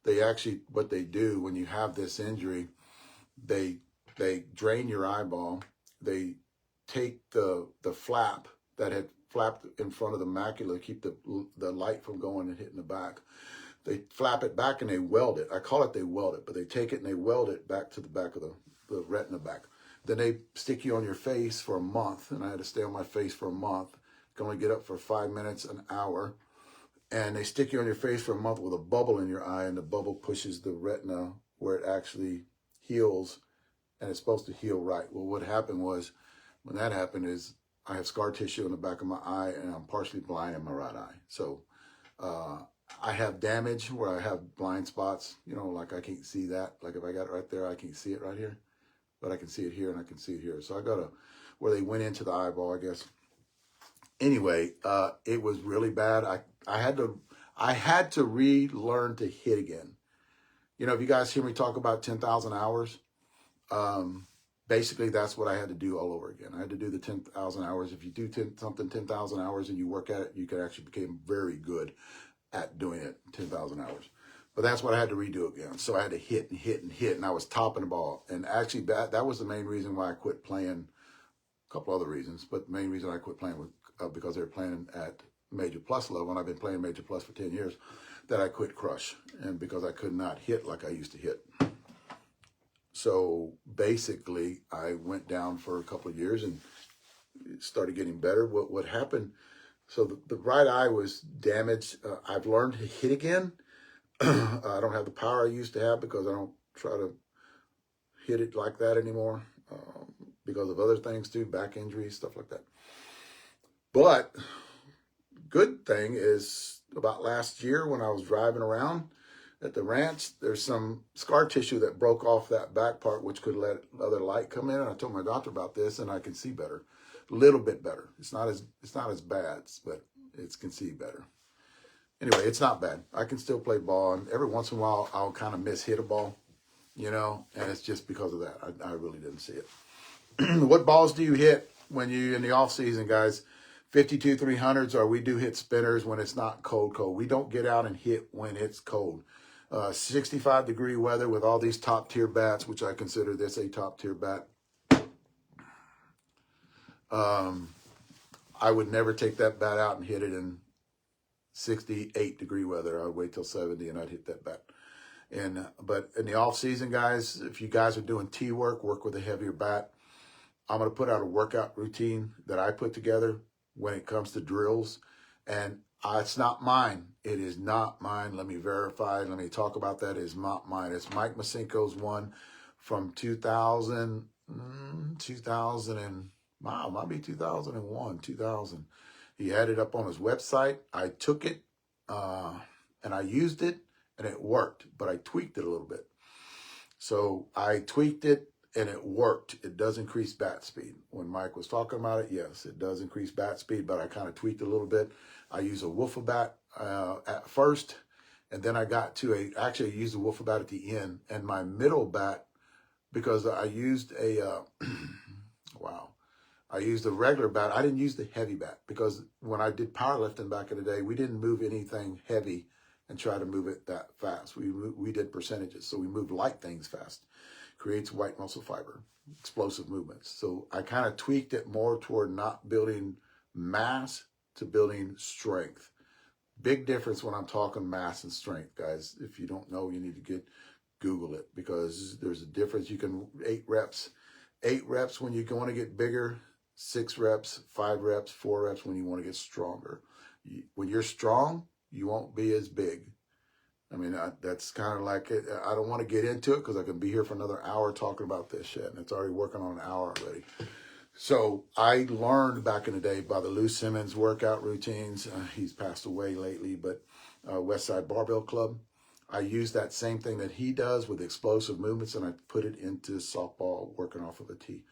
They actually, what they do when you have this injury, they drain your eyeball. They take the flap that had flapped in front of the macula to keep the light from going and hitting the back. They flap it back and they weld it. I call it they weld it, but they take it and they weld it back to the back of the retina back. Then they stick you on your face for a month, and I had to stay on my face for a month. Can only get up for 5 minutes, an hour. And they stick you on your face for a month with a bubble in your eye, and the bubble pushes the retina where it actually heals, and it's supposed to heal right. Well, what happened was, when that happened is I have scar tissue in the back of my eye, and I'm partially blind in my right eye. So I have damage where I have blind spots, you know, like I can't see that. Like if I got it right there, I can't see it right here, but I can see it here and I can see it here. So I got where they went into the eyeball, I guess. Anyway, it was really bad. I had to relearn to hit again. You know, if you guys hear me talk about 10,000 hours, basically that's what I had to do all over again. I had to do the 10,000 hours. If you do 10,000 hours and you work at it, you can actually become very good at doing it 10,000 hours. But that's what I had to redo again. So I had to hit and hit and hit, and I was topping the ball. And actually that was the main reason why I quit playing. A couple other reasons, but the main reason I quit playing was because they were playing at Major Plus level, and I've been playing Major Plus for 10 years, that I quit Crush, and because I could not hit like I used to hit. So basically, I went down for a couple of years and started getting better. What happened, so the right eye was damaged. I've learned to hit again. I don't have the power I used to have because I don't try to hit it like that anymore. Because of other things too, back injuries, stuff like that. But good thing is about last year when I was driving around at the ranch, there's some scar tissue that broke off that back part, which could let other light come in. And I told my doctor about this, and I can see better, a little bit better. It's not as bad, but it can see better. Anyway, it's not bad. I can still play ball, and every once in a while I'll kind of miss hit a ball, you know, and it's just because of that. I really didn't see it. What balls do you hit when you in the off season, guys? 52 300s, or we do hit spinners when it's not cold. We don't get out and hit when it's cold. 65-degree weather with all these top tier bats, which I consider this a top tier bat. I would never take that bat out and hit it in 68-degree weather, I'd wait till 70 and I'd hit that bat. But in the off season, guys, if you guys are doing T work with a heavier bat, I'm going to put out a workout routine that I put together when it comes to drills. And it's not mine. It is not mine. Let me verify. Let me talk about that. It is not mine. It's Mike Masinko's one from 2000 and wow, might be 2001, 2000. He had it up on his website. I took it and I used it and it worked, but I tweaked it a little bit. So I tweaked it and it worked. It does increase bat speed. When Mike was talking about it, yes, it does increase bat speed, but I kind of tweaked it a little bit. I use a wiffle bat at first, and then I got to actually I used a wiffle bat at the end, and my middle bat, because I used a, wow, I used a regular bat. I didn't use the heavy bat because when I did powerlifting back in the day, we didn't move anything heavy and try to move it that fast. We did percentages, so we moved light things fast. Creates white muscle fiber, explosive movements. So I kind of tweaked it more toward not building mass to building strength. Big difference when I'm talking mass and strength, guys. If you don't know, you need to Google it, because there's a difference. You can 8 reps when you want to get bigger, 6 reps, 5 reps, 4 reps when you want to get stronger. When you're strong, you won't be as big. I mean, that's kind of like it. I don't want to get into it because I can be here for another hour talking about this shit, and it's already working on an hour already. So I learned back in the day by the Lou Simmons workout routines. He's passed away lately, but Westside Barbell Club. I use that same thing that he does with explosive movements, and I put it into softball, working off of a tee,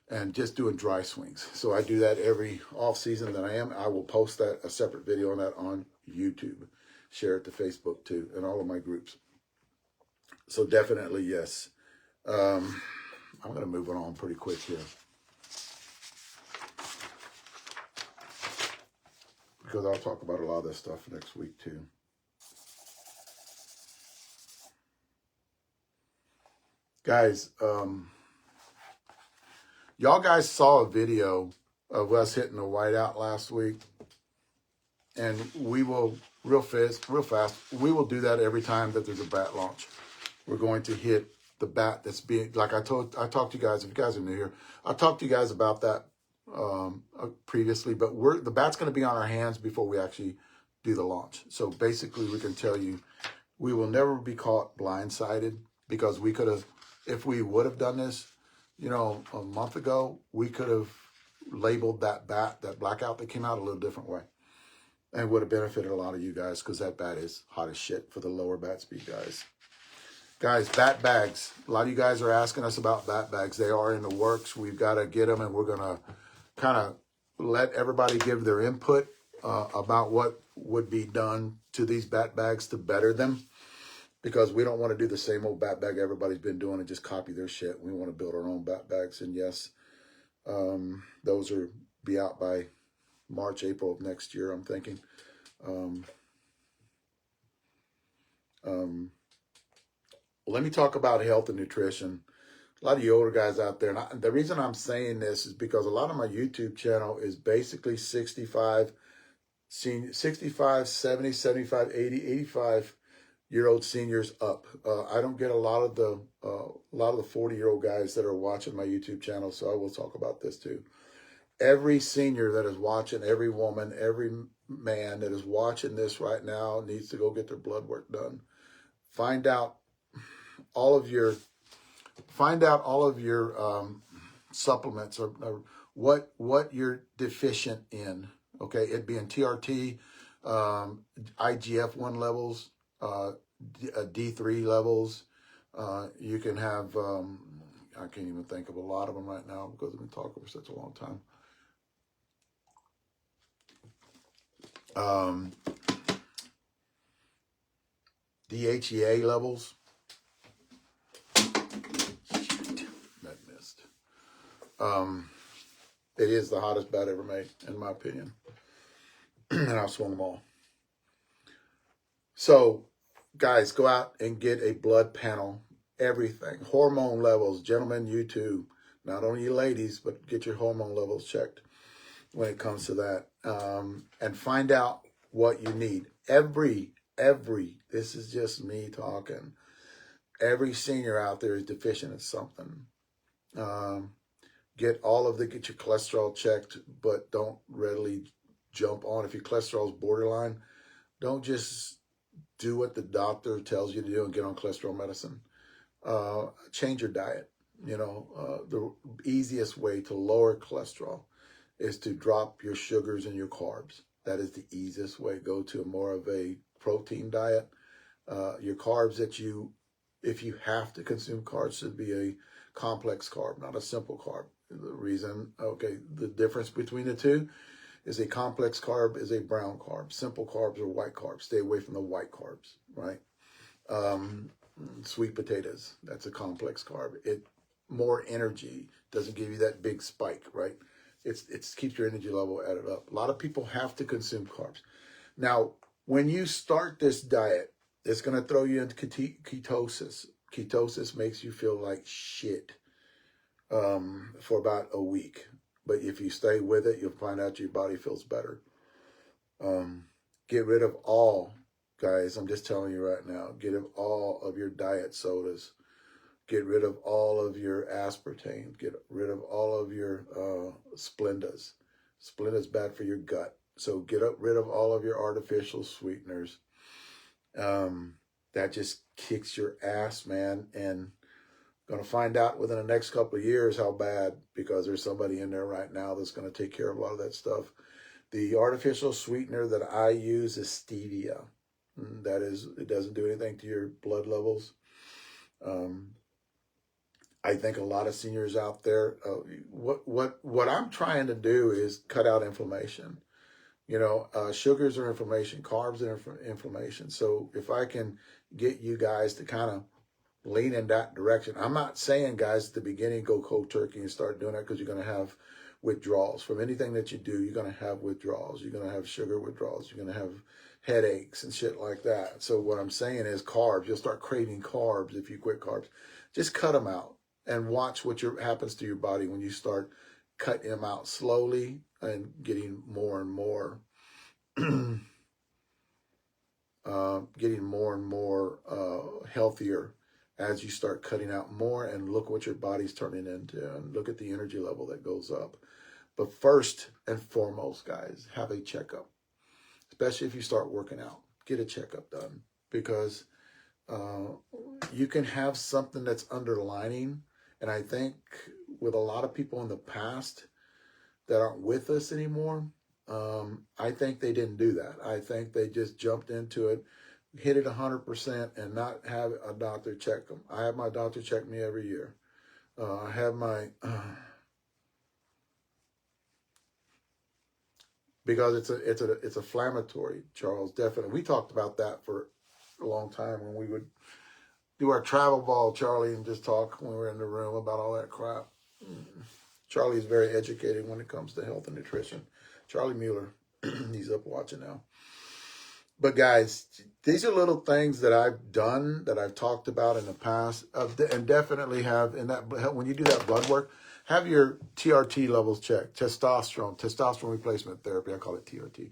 and just doing dry swings. So I do that every off season that I will post that, a separate video on that on YouTube. Share it to Facebook too, and all of my groups. So definitely, yes. I'm going to move it on pretty quick here, because I'll talk about a lot of this stuff next week too. Guys, y'all guys saw a video of us hitting the whiteout last week, and we will real fast, we will do that every time that there's a bat launch. We're going to hit the bat that's being, like I talked to you guys, if you guys are new here, I talked to you guys about that previously, but the bat's going to be on our hands before we actually do the launch. So basically we can tell you, we will never be caught blindsided, because we could have, if we would have done this, you know, a month ago, we could have labeled that bat, that blackout that came out, a little different way. And would have benefited a lot of you guys, because that bat is hot as shit for the lower bat speed guys. Guys, bat bags. A lot of you guys are asking us about bat bags. They are in the works. We've got to get them, and we're going to kind of let everybody give their input about what would be done to these bat bags to better them, because we don't want to do the same old bat bag everybody's been doing and just copy their shit. We want to build our own bat bags, and yes, those are be out by March, April of next year, I'm thinking. Let me talk about health and nutrition. A lot of you older guys out there, and the reason I'm saying this is because a lot of my YouTube channel is basically 65, 70, 75, 80, 85-year-old seniors up. I don't get a lot of the 40-year-old guys that are watching my YouTube channel, so I will talk about this too. Every senior that is watching, every woman, every man that is watching this right now needs to go get their blood work done. Find out all of your supplements or what you're deficient in. Okay, it being TRT, IGF-1 levels, D3 levels. You can have, I can't even think of a lot of them right now because I've been talking for such a long time. DHEA levels. That missed. It is the hottest bat ever made, in my opinion. And I'll swing them all. So, guys, go out and get a blood panel. Everything. Hormone levels. Gentlemen, you too. Not only you ladies, but get your hormone levels checked when it comes to that. And find out what you need. This is just me talking. Every senior out there is deficient in something. Get your cholesterol checked, but don't readily jump on. If your cholesterol is borderline, don't just do what the doctor tells you to do and get on cholesterol medicine. Change your diet. The easiest way to lower cholesterol is to drop your sugars and your carbs. That is the easiest way. Go to more of a protein diet. Your carbs if you have to consume carbs, should be a complex carb, not a simple carb. The difference between the two is a complex carb is a brown carb. Simple carbs are white carbs. Stay away from the white carbs, right? Sweet potatoes, that's a complex carb. More energy, doesn't give you that big spike, right? It keeps your energy level added up. A lot of people have to consume carbs. Now, when you start this diet, it's going to throw you into ketosis. Ketosis makes you feel like shit for about a week. But if you stay with it, you'll find out your body feels better. Get rid of all, guys, I'm just telling you right now, get rid of all of your diet sodas. Get rid of all of your aspartame. Get rid of all of your Splendas. Splenda's bad for your gut. So get rid of all of your artificial sweeteners. That just kicks your ass, man. And going to find out within the next couple of years how bad, because there's somebody in there right now that's going to take care of a lot of that stuff. The artificial sweetener that I use is stevia. It doesn't do anything to your blood levels. I think a lot of seniors out there, what I'm trying to do is cut out inflammation. Sugars are inflammation, carbs are inflammation. So if I can get you guys to kind of lean in that direction, I'm not saying, guys, at the beginning, go cold turkey and start doing that, because you're going to have withdrawals. From anything that you do, you're going to have withdrawals. You're going to have sugar withdrawals. You're going to have headaches and shit like that. So what I'm saying is carbs. You'll start craving carbs if you quit carbs. Just cut them out and watch what happens to your body when you start cutting them out slowly and getting more and more healthier as you start cutting out more, and look what your body's turning into, and look at the energy level that goes up. But first and foremost, guys, have a checkup. Especially if you start working out, get a checkup done, because you can have something that's underlining. And I think with a lot of people in the past that aren't with us anymore, I think they didn't do that. I think they just jumped into it, hit it 100%, and not have a doctor check them. I have my doctor check me every year. I have my because it's inflammatory, Charles. Definitely, we talked about that for a long time when we would do our travel ball, Charlie, and just talk when we were in the room about all that crap. Charlie is very educated when it comes to health and nutrition. Charlie Mueller, he's up watching now. But guys, these are little things that I've done, that I've talked about in the past, and definitely have in that. When you do that blood work, have your TRT levels checked. Testosterone replacement therapy. I call it TRT.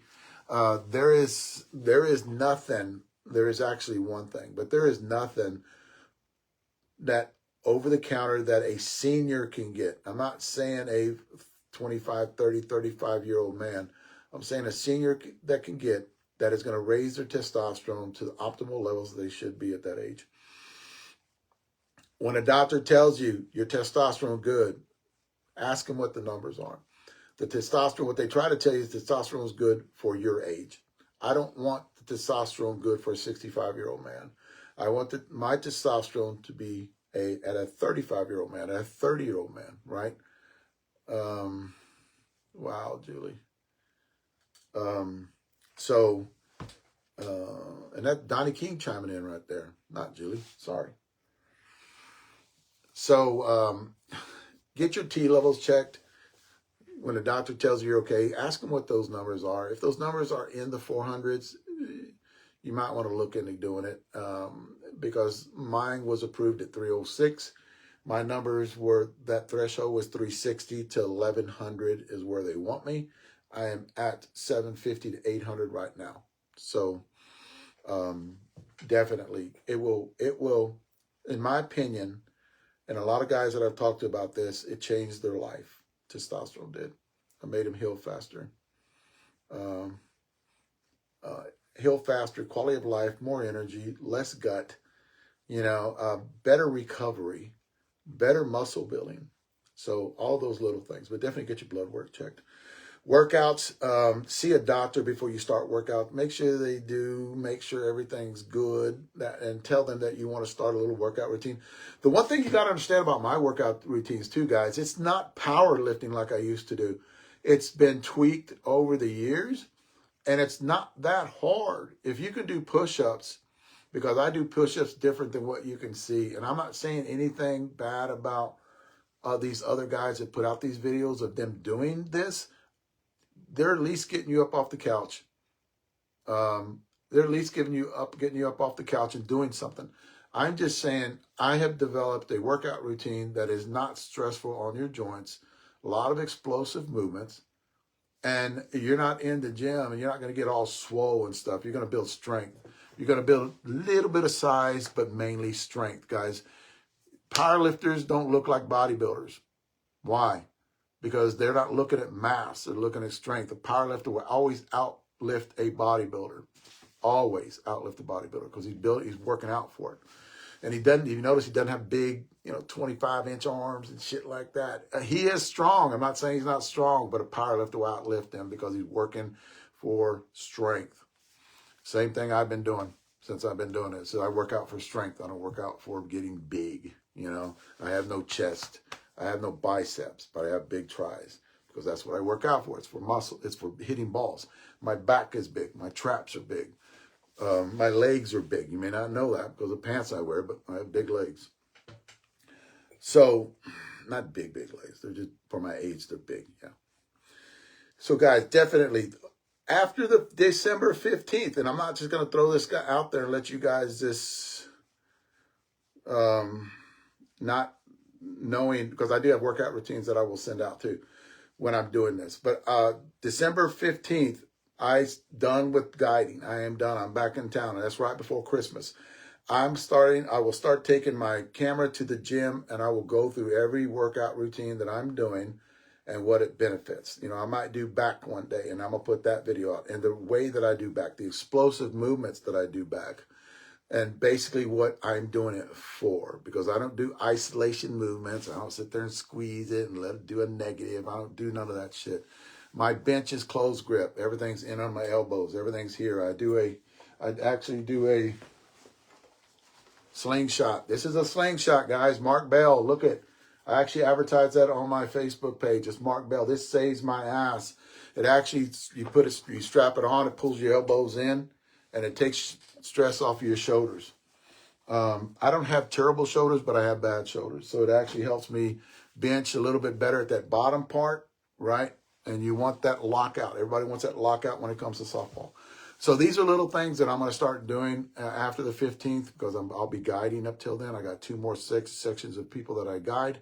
There is nothing. There is actually one thing, but there is nothing that over the counter that a senior can get. I'm not saying a 25, 30, 35-year-old man. I'm saying a senior that can get, that is going to raise their testosterone to the optimal levels they should be at that age. When a doctor tells you your testosterone good, ask them what the numbers are. The testosterone, what they try to tell you is testosterone is good for your age. I don't want the testosterone good for a 65-year-old man. I want my testosterone to be at a 35-year-old man, at a 30-year-old man, right? Wow, Julie. And that Donnie King chiming in right there. Not Julie, sorry. So get your T levels checked. When the doctor tells you you're okay, ask them what those numbers are. If those numbers are in the 400s, you might want to look into doing it, because mine was approved at 306. My numbers were, that threshold was 360 to 1100 is where they want me. I am at 750 to 800 right now. So definitely it will, in my opinion, and a lot of guys that I've talked to about this, it changed their life. Testosterone did. I made them heal faster. Heal faster, quality of life, more energy, less gut, better recovery, better muscle building. So all those little things, but definitely get your blood work checked. Workouts, see a doctor before you start workout. Make sure they do, make sure everything's good, and tell them that you want to start a little workout routine. The one thing you got to understand about my workout routines too, guys, it's not powerlifting like I used to do. It's been tweaked over the years, and it's not that hard. If you can do push-ups, because I do push-ups different than what you can see, and I'm not saying anything bad about these other guys that put out these videos of them doing this. They're at least getting you up off the couch. They're at least getting you up off the couch and doing something. I'm just saying I have developed a workout routine that is not stressful on your joints, a lot of explosive movements, and you're not in the gym and you're not going to get all swole and stuff. You're going to build strength. You're going to build a little bit of size, but mainly strength, guys. Powerlifters don't look like bodybuilders. Why? Because they're not looking at mass, they're looking at strength. A powerlifter will always outlift a bodybuilder. Always outlift a bodybuilder because he's working out for it. And he doesn't, if you notice, he doesn't have big, 25-inch arms and shit like that. He is strong. I'm not saying he's not strong, but a powerlifter will outlift him because he's working for strength. Same thing I've been doing since I've been doing it. So I work out for strength. I don't work out for getting big. I have no chest. I have no biceps, but I have big tries because that's what I work out for. It's for muscle. It's for hitting balls. My back is big. My traps are big. My legs are big. You may not know that because of the pants I wear, but I have big legs. So, not big legs. They're just, for my age, they're big, yeah. So, guys, definitely, after the December 15th, and I'm not just going to throw this guy out there and let you guys just not knowing, because I do have workout routines that I will send out too when I'm doing this. But December 15th, I'm done with guiding. I am done. I'm back in town, and that's right before Christmas. I will start taking my camera to the gym, and I will go through every workout routine that I'm doing and what it benefits. I might do back one day, and I'm going to put that video out. And the way that I do back, the explosive movements that I do back, and basically what I'm doing it for, because I don't do isolation movements. I don't sit there and squeeze it and let it do a negative. I don't do none of that shit. My bench is closed grip. Everything's in on my elbows. Everything's here. I actually do a slingshot. This is a slingshot, guys. Mark Bell. Look at, I actually advertise that on my Facebook page. It's Mark Bell. This saves my ass. It actually, you strap it on, it pulls your elbows in, and it takes stress off of your shoulders. I don't have terrible shoulders, but I have bad shoulders. So it actually helps me bench a little bit better at that bottom part, right? And you want that lockout. Everybody wants that lockout when it comes to softball. So these are little things that I'm going to start doing after the 15th because I'll be guiding up till then. I got 2 more sections of people that I guide.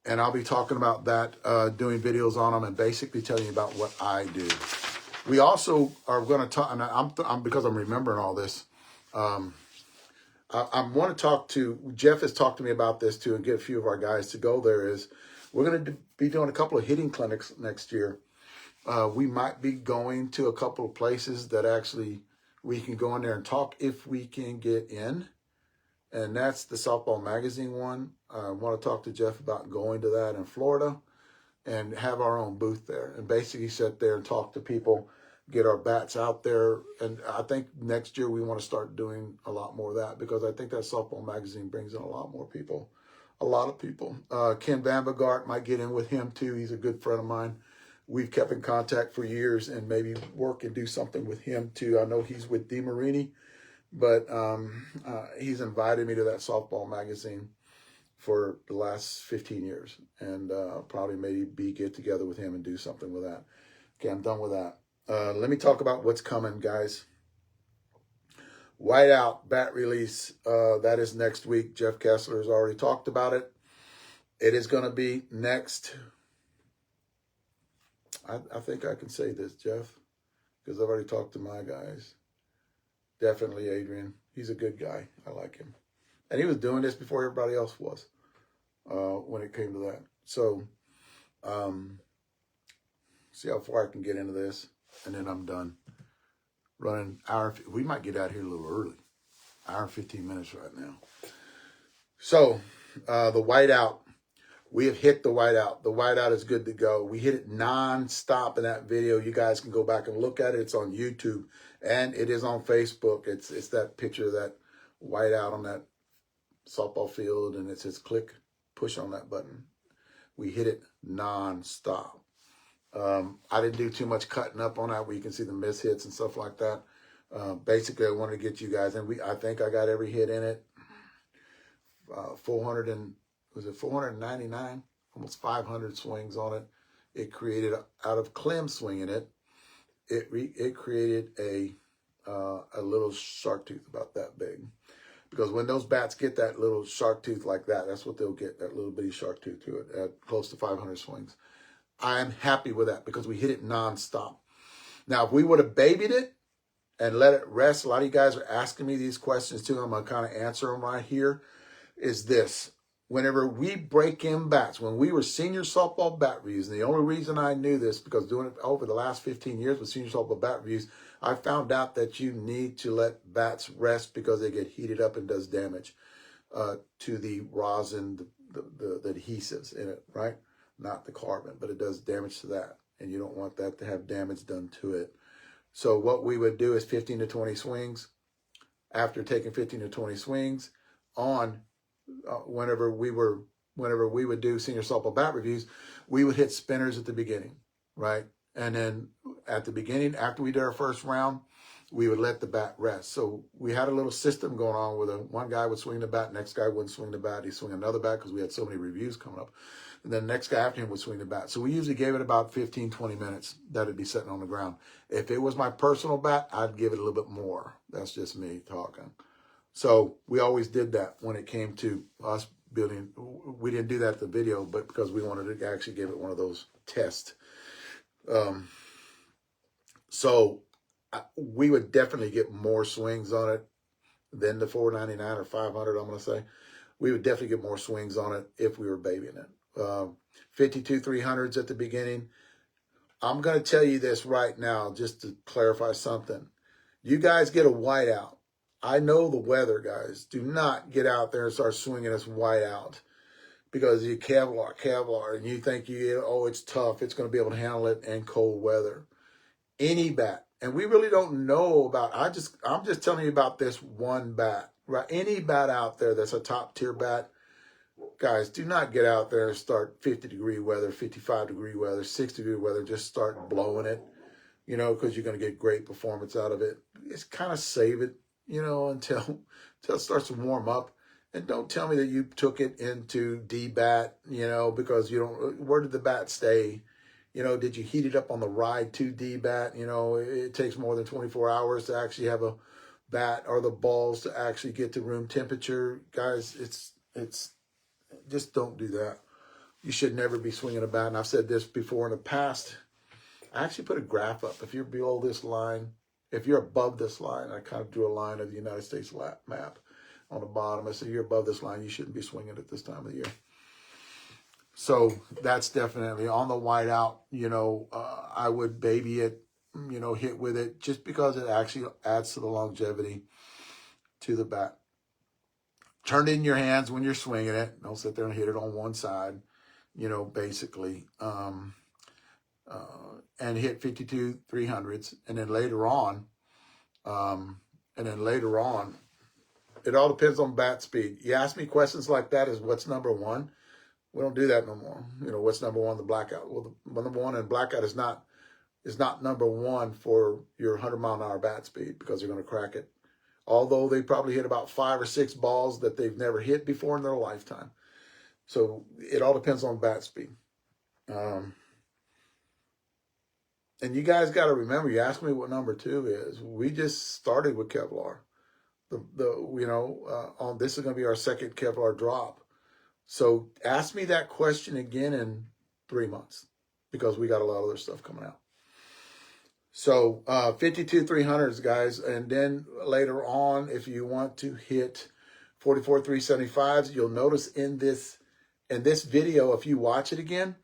And I'll be talking about that, doing videos on them and basically telling you about what I do. We also are going to talk, and I'm because I'm remembering all this. I want to talk to, Jeff has talked to me about this too, and get a few of our guys to go there. Is we're going to be doing a couple of hitting clinics next year. We might be going to a couple of places that actually we can go in there and talk if we can get in. And that's the Softball Magazine one. I want to talk to Jeff about going to that in Florida and have our own booth there and basically sit there and talk to people, get our bats out there. And I think next year we want to start doing a lot more of that because I think that Softball Magazine brings in a lot more people, a lot of people. Ken Vanbogart might get in with him too. He's a good friend of mine. We've kept in contact for years and maybe work and do something with him too. I know he's with DeMarini, but he's invited me to that Softball Magazine for the last 15 years. And probably maybe get together with him and do something with that. Okay, I'm done with that. Let me talk about what's coming, guys. Whiteout bat release. That is next week. Jeff Kessler has already talked about it. It is going to be next I think I can say this, Jeff, because I've already talked to my guys. Definitely Adrian. He's a good guy. I like him. And he was doing this before everybody else was when it came to that. So, see how far I can get into this, and then I'm done. Running hour. We might get out here a little early. Hour and 15 minutes right now. So, the whiteout. We have hit the whiteout. The whiteout is good to go. We hit it non-stop in that video. You guys can go back and look at it. It's on YouTube, and it is on Facebook. It's that picture of that whiteout on that softball field, and it says click, push on that button. We hit it non-stop. I didn't do too much cutting up on that where you can see the miss hits and stuff like that. Basically, I wanted to get you guys, and I think I got every hit in it. 499? Almost 500 swings on it. It created, out of Clem swinging it, it created a little shark tooth about that big. Because when those bats get that little shark tooth like that, that's what they'll get, that little bitty shark tooth to it at close to 500 swings. I'm happy with that because we hit it nonstop. Now, if we would have babied it and let it rest, a lot of you guys are asking me these questions too. I'm going to kind of answer them right here. Is this: whenever we break in bats, when we were senior softball bat reviews, and the only reason I knew this because doing it over the last 15 years with senior softball bat reviews, I found out that you need to let bats rest because they get heated up and does damage to the rosin, the adhesives in it, right? Not the carbon, but it does damage to that. And you don't want that to have damage done to it. So what we would do is 15 to 20 swings. After taking 15 to 20 swings on whenever we would do senior softball bat reviews, we would hit spinners at the beginning, right? And then at the beginning, after we did our first round, we would let the bat rest. So we had a little system going on where one guy would swing the bat, next guy wouldn't swing the bat, he'd swing another bat because we had so many reviews coming up. And then the next guy after him would swing the bat. So we usually gave it about 15, 20 minutes that it'd be sitting on the ground. If it was my personal bat, I'd give it a little bit more. That's just me talking. So we always did that when it came to us building. We didn't do that at the video, but because we wanted to actually give it one of those tests. So we would definitely get more swings on it than the 499 or 500, I'm going to say. We would definitely get more swings on it if we were babying it. 52 300s at the beginning. I'm going to tell you this right now just to clarify something. You guys get a whiteout. I know the weather, guys. Do not get out there and start swinging this whiteout because you KEVLAR, and you think it's tough. It's going to be able to handle it in cold weather. Any bat, and we really don't know about. I'm just telling you about this one bat, right? Any bat out there that's a top tier bat, guys, do not get out there and start 50-degree weather, 55-degree weather, 60-degree weather. Just start blowing it, because you're going to get great performance out of it. Just kind of save it, until it starts to warm up. And don't tell me that you took it into D-bat, because where did the bat stay? Did you heat it up on the ride to D-bat? It takes more than 24 hours to actually have a bat or the balls to actually get to room temperature. Guys, it's just don't do that. You should never be swinging a bat. And I've said this before in the past. I actually put a graph up. If you're below this line, if you're above this line, I kind of drew a line of the United States map on the bottom. I said, you're above this line, you shouldn't be swinging at this time of the year. So that's definitely on the whiteout. I would baby it, hit with it just because it actually adds to the longevity to the bat. Turn it in your hands when you're swinging it. Don't sit there and hit it on one side, basically. And hit 52 300s. And then later on, it all depends on bat speed. You ask me questions like that is what's number one. We don't do that no more. What's number one? The blackout. Well, the number one in blackout is not number one for your 100-mile-an-hour bat speed because they're going to crack it. Although they probably hit about 5 or 6 balls that they've never hit before in their lifetime. So it all depends on bat speed. And you guys got to remember, you asked me what number 2 is. We just started with KEVLAR. This is going to be our second KEVLAR drop. So ask me that question again in 3 months. because we got a lot of other stuff coming out. So 52-300s, guys. And then later on, if you want to hit 44-375s, you'll notice in this video, if you watch it again,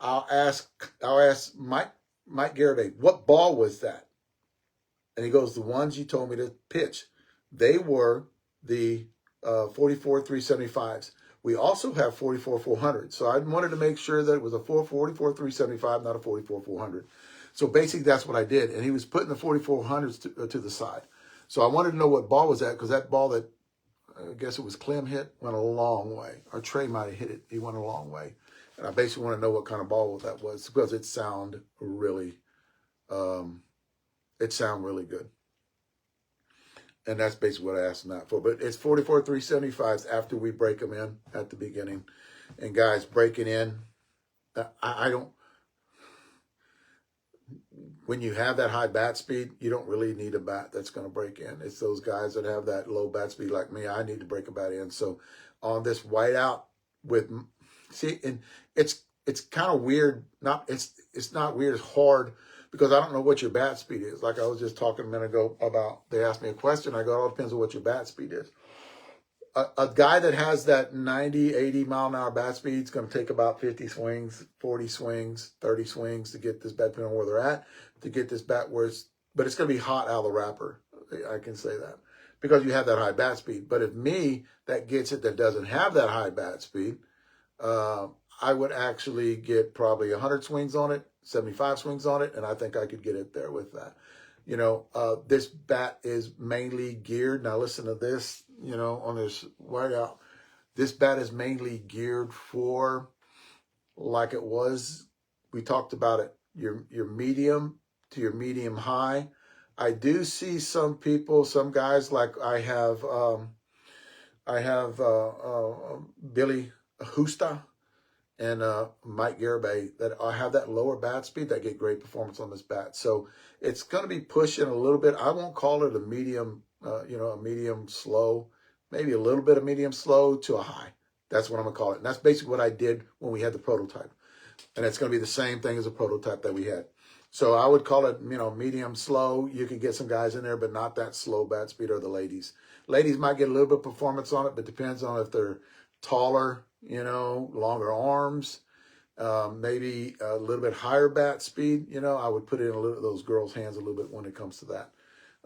I'll ask Mike Garibay, what ball was that? And he goes, the ones you told me to pitch. They were the 44-375s. We also have 44-400. So I wanted to make sure that it was a 44-375, not a 44-400. So basically that's what I did. And he was putting the 4400s to the side. So I wanted to know what ball was that, because that ball that, I guess it was Clem hit, went a long way. Or Trey might have hit it. He went a long way. And I basically want to know what kind of ball that was, because it sounded really good. And that's basically what I asked him that for. But it's 44-375s after we break them in at the beginning. And guys, breaking in, I don't, when you have that high bat speed, you don't really need a bat that's going to break in. It's those guys that have that low bat speed like me. I need to break a bat in. So on this whiteout with, see, and it's kind of weird. It's not weird. It's hard because I don't know what your bat speed is. Like I was just talking a minute ago about, they asked me a question. I go, it all depends on what your bat speed is. A guy that has that 90, 80 mile an hour bat speed is going to take about 50 swings, 40 swings, 30 swings to get this bat, depending on where they're at, to get this bat where it's, but it's going to be hot out of the wrapper. I can say that because you have that high bat speed. But if me that gets it that doesn't have that high bat speed, I would actually get probably 100 swings on it, 75 swings on it, and I think I could get it there with that. You know, this bat is mainly geared. Now listen to this, you know, on this whiteout. This bat is mainly geared for, like it was, we talked about it, your medium to your medium high. I do see some people, some guys, like I have Billy Husta and Mike Garibay, that I have that lower bat speed that get great performance on this bat. So it's going to be pushing a little bit. I won't call it a medium, a medium slow, maybe a little bit of medium slow to a high. That's what I'm going to call it. And that's basically what I did when we had the prototype. And it's going to be the same thing as a prototype that we had. So I would call it, medium slow. You can get some guys in there, but not that slow bat speed, or the ladies. Ladies might get a little bit of performance on it, but depends on if they're taller, longer arms, maybe a little bit higher bat speed. I would put it in those girls' hands a little bit when it comes to that.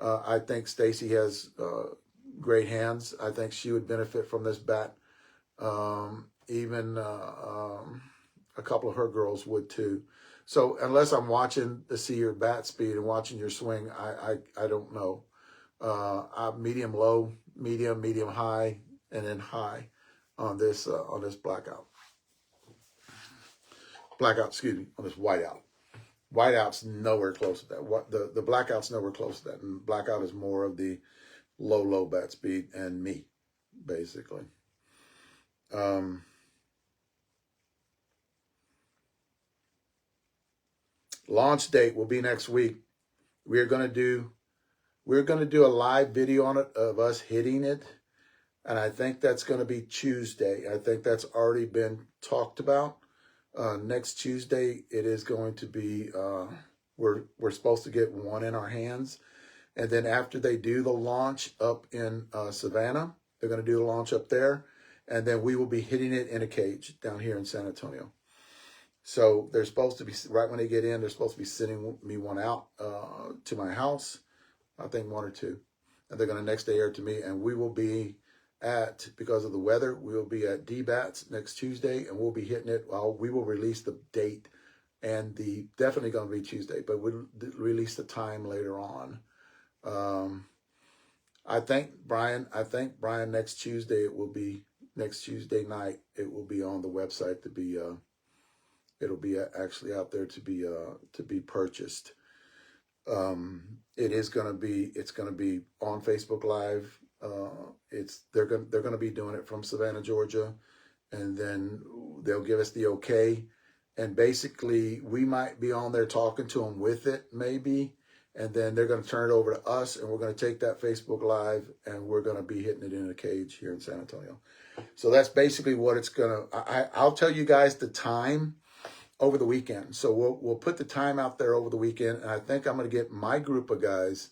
I think Stacy has great hands. I think she would benefit from this bat. Even a couple of her girls would too. So unless I'm watching to see your bat speed and watching your swing, I don't know. Medium low, medium high, and then high on this blackout. On this whiteout. Whiteout's nowhere close to that. The blackout's nowhere close to that. And blackout is more of the low bat speed and me, basically. Launch date will be next week. We're gonna do a live video on it of us hitting it. And I think that's going to be Tuesday. I think that's already been talked about. Next Tuesday, it is going to be, we're supposed to get one in our hands. And then after they do the launch up in Savannah, they're going to do the launch up there. And then we will be hitting it in a cage down here in San Antonio. So they're supposed to be, right when they get in, they're supposed to be sending me one out to my house. I think one or two. And they're going to next day air to me. And we will be because of the weather, we will be at D-Bats next Tuesday, and we'll be hitting it. Well, we will release the date, and definitely going to be Tuesday, but we'll release the time later on. I think Brian, next Tuesday, next Tuesday night, it will be on the website to be, it'll be actually out there to be purchased. It's going to be on Facebook Live. They're going to be doing it from Savannah, Georgia, and then they'll give us the okay. And basically, we might be on there talking to them with it, maybe, and then they're going to turn it over to us, and we're going to take that Facebook Live, and we're going to be hitting it in a cage here in San Antonio. So that's basically what it's going to. I'll tell you guys the time over the weekend. So we'll put the time out there over the weekend, and I think I'm going to get my group of guys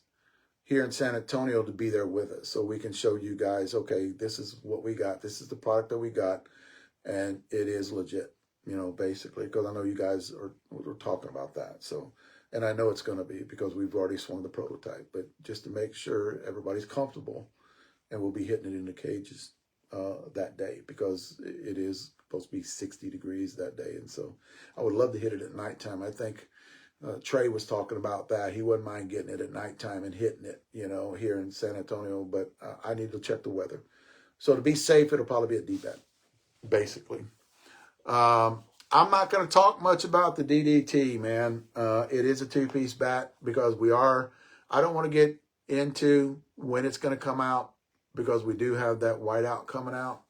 here in San Antonio to be there with us, so we can show you guys, okay, this is what we got, this is the product that we got, and it is legit, you know, basically, because I know you guys are talking about that. So, and I know it's going to be, because we've already swung the prototype, but just to make sure everybody's comfortable, and we'll be hitting it in the cages that day, because it is supposed to be 60 degrees that day. And so I would love to hit it at nighttime. I think Trey was talking about that. He wouldn't mind getting it at nighttime and hitting it, you know, here in San Antonio, but I need to check the weather. So to be safe, it'll probably be at D-Bat, basically. I'm not going to talk much about the DDT, man. It is a two-piece bat, because I don't want to get into when it's going to come out, because we do have that whiteout coming out.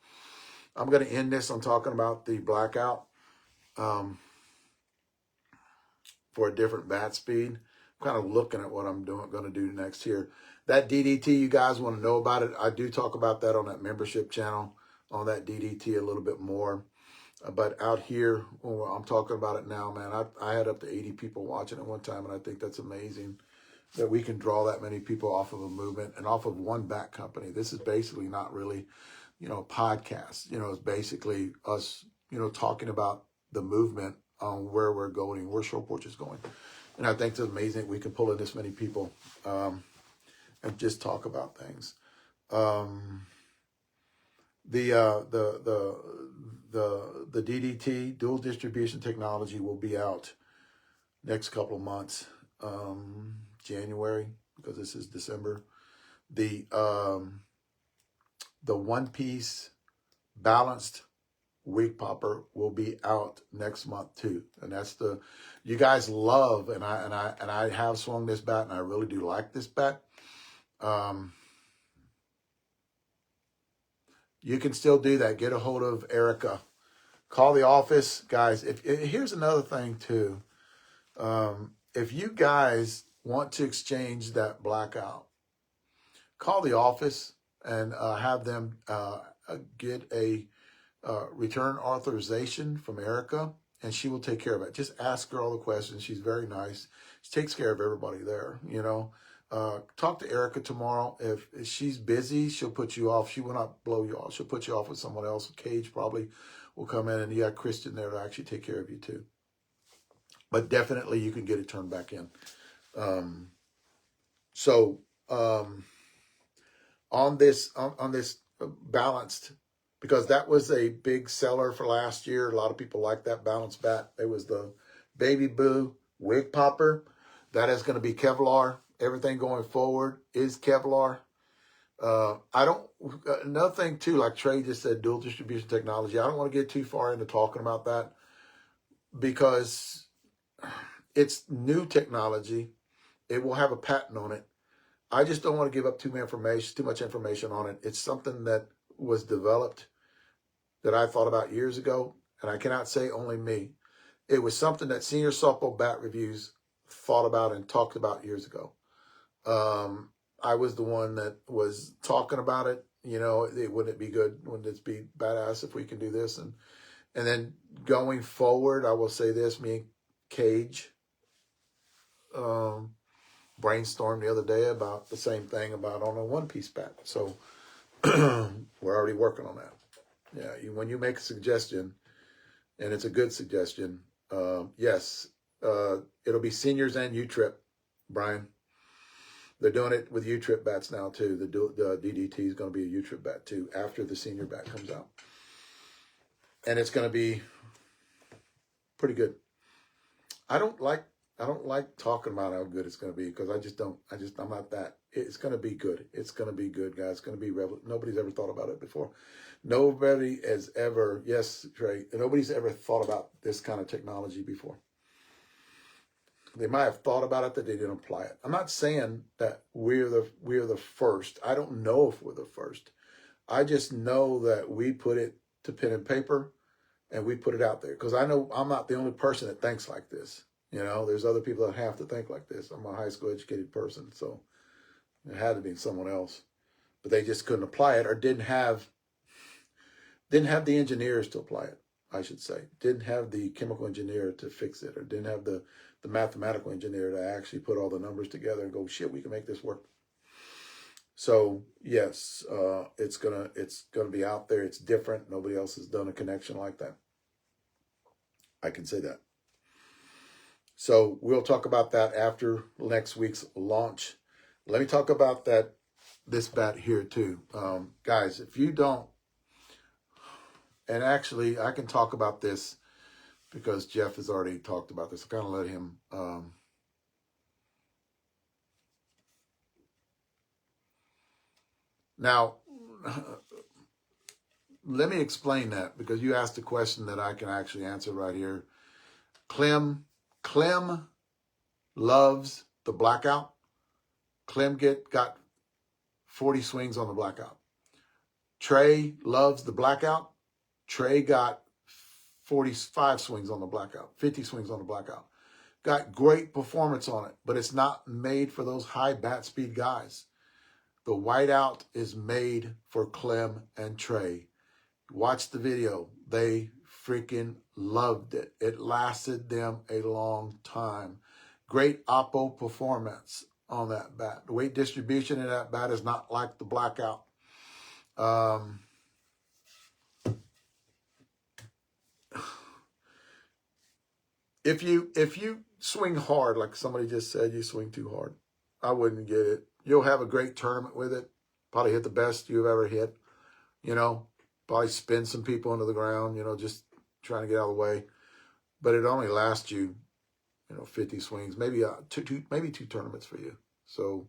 I'm going to end this on talking about the blackout for a different bat speed. I'm kind of looking at what I'm going to do next here. That DDT, you guys want to know about it, I do talk about that on that membership channel, on that DDT a little bit more. But out here, I'm talking about it now, man. I had up to 80 people watching at one time, and I think that's amazing that we can draw that many people off of a movement and off of one bat company. This is basically not really, you know, a podcast. You know, it's basically us, you know, talking about the movement on where we're going, where Show Porch is going. And I think it's amazing that we can pull in this many people and just talk about things. The DDT, dual distribution technology, will be out next couple of months, January, because this is December. The one-piece balanced Wig Popper will be out next month too, and that's you guys love, and I have swung this bat, and I really do like this bat. You can still do that. Get a hold of Erica. Call the office, guys. Here's another thing too. If you guys want to exchange that blackout, call the office and have them get a return authorization from Erica, and she will take care of it. Just ask her all the questions. She's very nice. She takes care of everybody there, you know. Talk to Erica tomorrow. If she's busy, she'll put you off. She will not blow you off. She'll put you off with someone else. Cage probably will come in, and you got Kristen there to actually take care of you too. But definitely you can get it turned back in. On this balanced, because that was a big seller for last year. A lot of people like that balanced bat. It was the Baby Boo Wig Popper. That is going to be KEVLAR. Everything going forward is KEVLAR. Another thing too, like Trey just said, dual distribution technology. I don't want to get too far into talking about that, because it's new technology. It will have a patent on it. I just don't want to give up too much information on it. It's something that was developed that I thought about years ago, and I cannot say only me. It was something that Senior Softball Bat Reviews thought about and talked about years ago. I was the one that was talking about it. You know, wouldn't it be good? Wouldn't it be badass if we can do this? And then going forward, I will say this: me and Cage brainstormed the other day about the same thing on a one-piece bat. So we're already working on that. Yeah, when you make a suggestion, and it's a good suggestion, yes, it'll be seniors and U-Trip, Brian. They're doing it with U-Trip bats now too. The DDT is going to be a U-Trip bat too after the senior bat comes out, and it's going to be pretty good. I don't like talking about how good it's going to be, because I'm not that. It's going to be good. It's going to be good, guys. It's going to be nobody's ever thought about it before. Nobody has ever, yes, Trey, nobody's ever thought about this kind of technology before. They might have thought about it, that they didn't apply it. I'm not saying that we're the first. I don't know if we're the first. I just know that we put it to pen and paper, and we put it out there, because I know I'm not the only person that thinks like this. You know, there's other people that have to think like this. I'm a high school educated person, so it had to be someone else. But they just couldn't apply it, or didn't have the engineers to apply it. I should say. Didn't have the chemical engineer to fix it, or didn't have the mathematical engineer to actually put all the numbers together and go, shit, we can make this work. So yes, it's gonna be out there. It's different. Nobody else has done a connection like that. I can say that. So we'll talk about that after next week's launch. Let me talk about this bat here too. Guys, if you don't, and actually I can talk about this because Jeff has already talked about this. I kind of let him, now, let me explain that, because you asked a question that I can actually answer right here. Clem loves the Blackout. Clem got 40 swings on the Blackout. Trey loves the Blackout. Trey got 45 swings on the Blackout, 50 swings on the Blackout. Got great performance on it, but it's not made for those high bat speed guys. The Whiteout is made for Clem and Trey. Watch the video. They freaking loved it. It lasted them a long time. Great oppo performance on that bat. The weight distribution in that bat is not like the Blackout. If you swing hard, like somebody just said, you swing too hard, I wouldn't get it. You'll have a great tournament with it. Probably hit the best you've ever hit. You know, probably spin some people into the ground, you know, just trying to get out of the way. But it only lasts you, 50 swings, maybe two tournaments for you. So,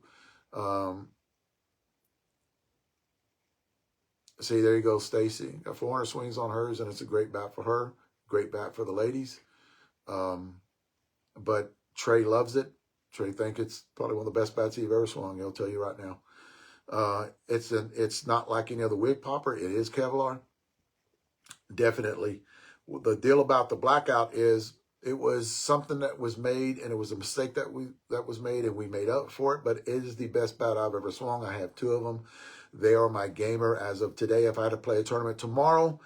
see, there you go, Stacy. Got 400 swings on hers, and it's a great bat for her. Great bat for the ladies. But Trey loves it. Trey thinks it's probably one of the best bats he's ever swung. He'll tell you right now. It's not like any other Wig Popper. It is KEVLAR. Definitely. The deal about the Blackout is it was something that was made, and it was a mistake that was made, and we made up for it. But it is the best bat I've ever swung. I have 2 of them. They are my gamer as of today. If I had to play a tournament tomorrow,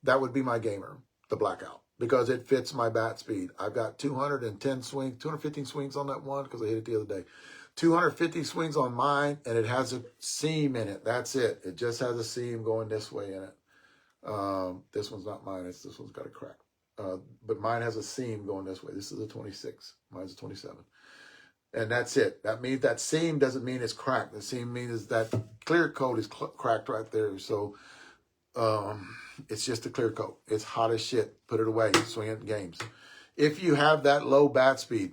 that would be my gamer, the Blackout, because it fits my bat speed. I've got 210 swings, 215 swings on that one because I hit it the other day. 250 swings on mine, and it has a seam in it. That's it. It just has a seam going this way in it. This one's not mine. This one's got a crack. But mine has a seam going this way. This is a 26. Mine's a 27. And that's it. That means that seam doesn't mean it's cracked. The seam means that clear coat is cracked right there. So it's just a clear coat. It's hot as shit. Put it away. Swing it in games. If you have that low bat speed,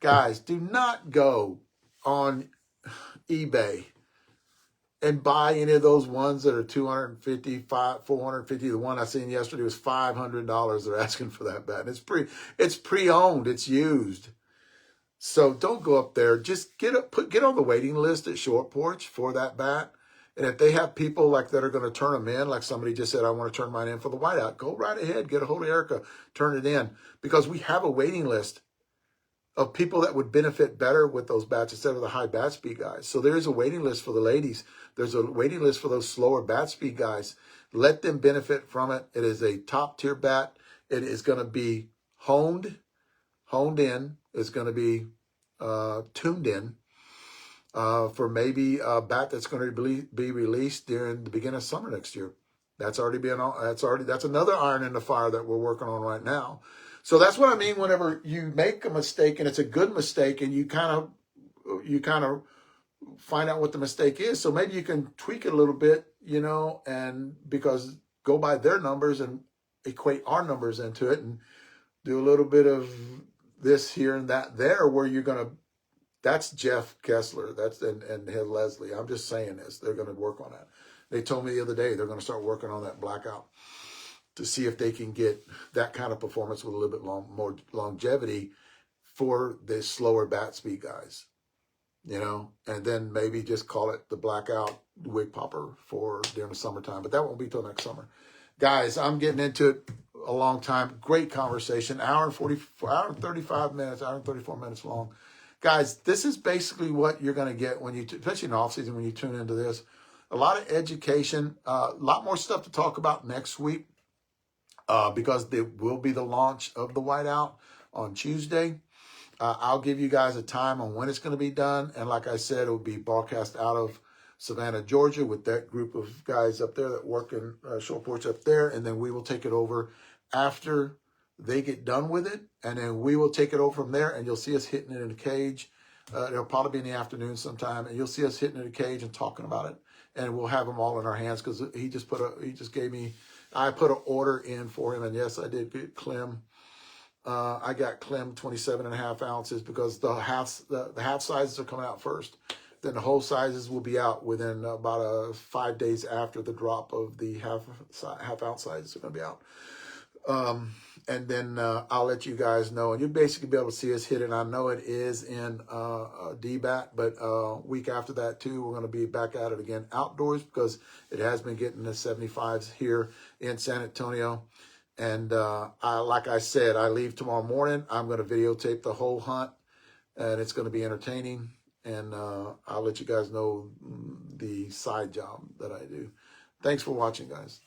guys, do not go on eBay and buy any of those ones that are $250, $450. The one I seen yesterday was $500. They're asking for that bat. And it's pre-owned. It's used. So don't go up there. Just get on the waiting list at Short Porch for that bat. And if they have people like that are going to turn them in, like somebody just said, I want to turn mine in for the Whiteout, go right ahead. Get a hold of Erica. Turn it in. Because we have a waiting list of people that would benefit better with those bats instead of the high bat speed guys. So there's a waiting list for the ladies. There's a waiting list for those slower bat speed guys. Let them benefit from it. It is a top tier bat. It is going to be honed in. It's going to be tuned in for maybe a bat that's going to be released during the beginning of summer next year. That's another iron in the fire that we're working on right now. So that's what I mean whenever you make a mistake and it's a good mistake and you kind of find out what the mistake is. So maybe you can tweak it a little bit, and because go by their numbers and equate our numbers into it and do a little bit of this here and that there where you're going to, that's Jeff Kessler. And Leslie. I'm just saying this. They're going to work on that. They told me the other day they're going to start working on that Blackout to see if they can get that kind of performance with a little bit more longevity for the slower bat speed guys, and then maybe just call it the Blackout Wig Popper for during the summertime, but that won't be till next summer. Guys, I'm getting into it a long time. Great conversation, hour and 35 minutes, hour and 34 minutes long. Guys, this is basically what you're going to get when especially in off season, when you tune into this. A lot of education, a lot more stuff to talk about next week. because there will be the launch of the whiteout on Tuesday. I'll give you guys a time on when it's going to be done. And like I said, it will be broadcast out of Savannah, Georgia, with that group of guys up there that work in Short Porch up there. And then we will take it over after they get done with it. And then we will take it over from there, and you'll see us hitting it in a cage. It'll probably be in the afternoon sometime, and you'll see us hitting it in a cage and talking about it. And we'll have them all in our hands, because he just gave me, I put an order in for him. And yes, I did get Clem. I got Clem 27.5 ounces, because the half sizes are coming out first. Then the whole sizes will be out within about 5 days after the drop of the half ounce sizes are going to be out. And then I'll let you guys know, and you'll basically be able to see us hit it. I know it is in DBAT, but week after that too, we're going to be back at it again outdoors, because it has been getting the 75s here in San Antonio. And like I said, I leave tomorrow morning. I'm going to videotape the whole hunt, and it's going to be entertaining. And I'll let you guys know the side job that I do. Thanks for watching, guys.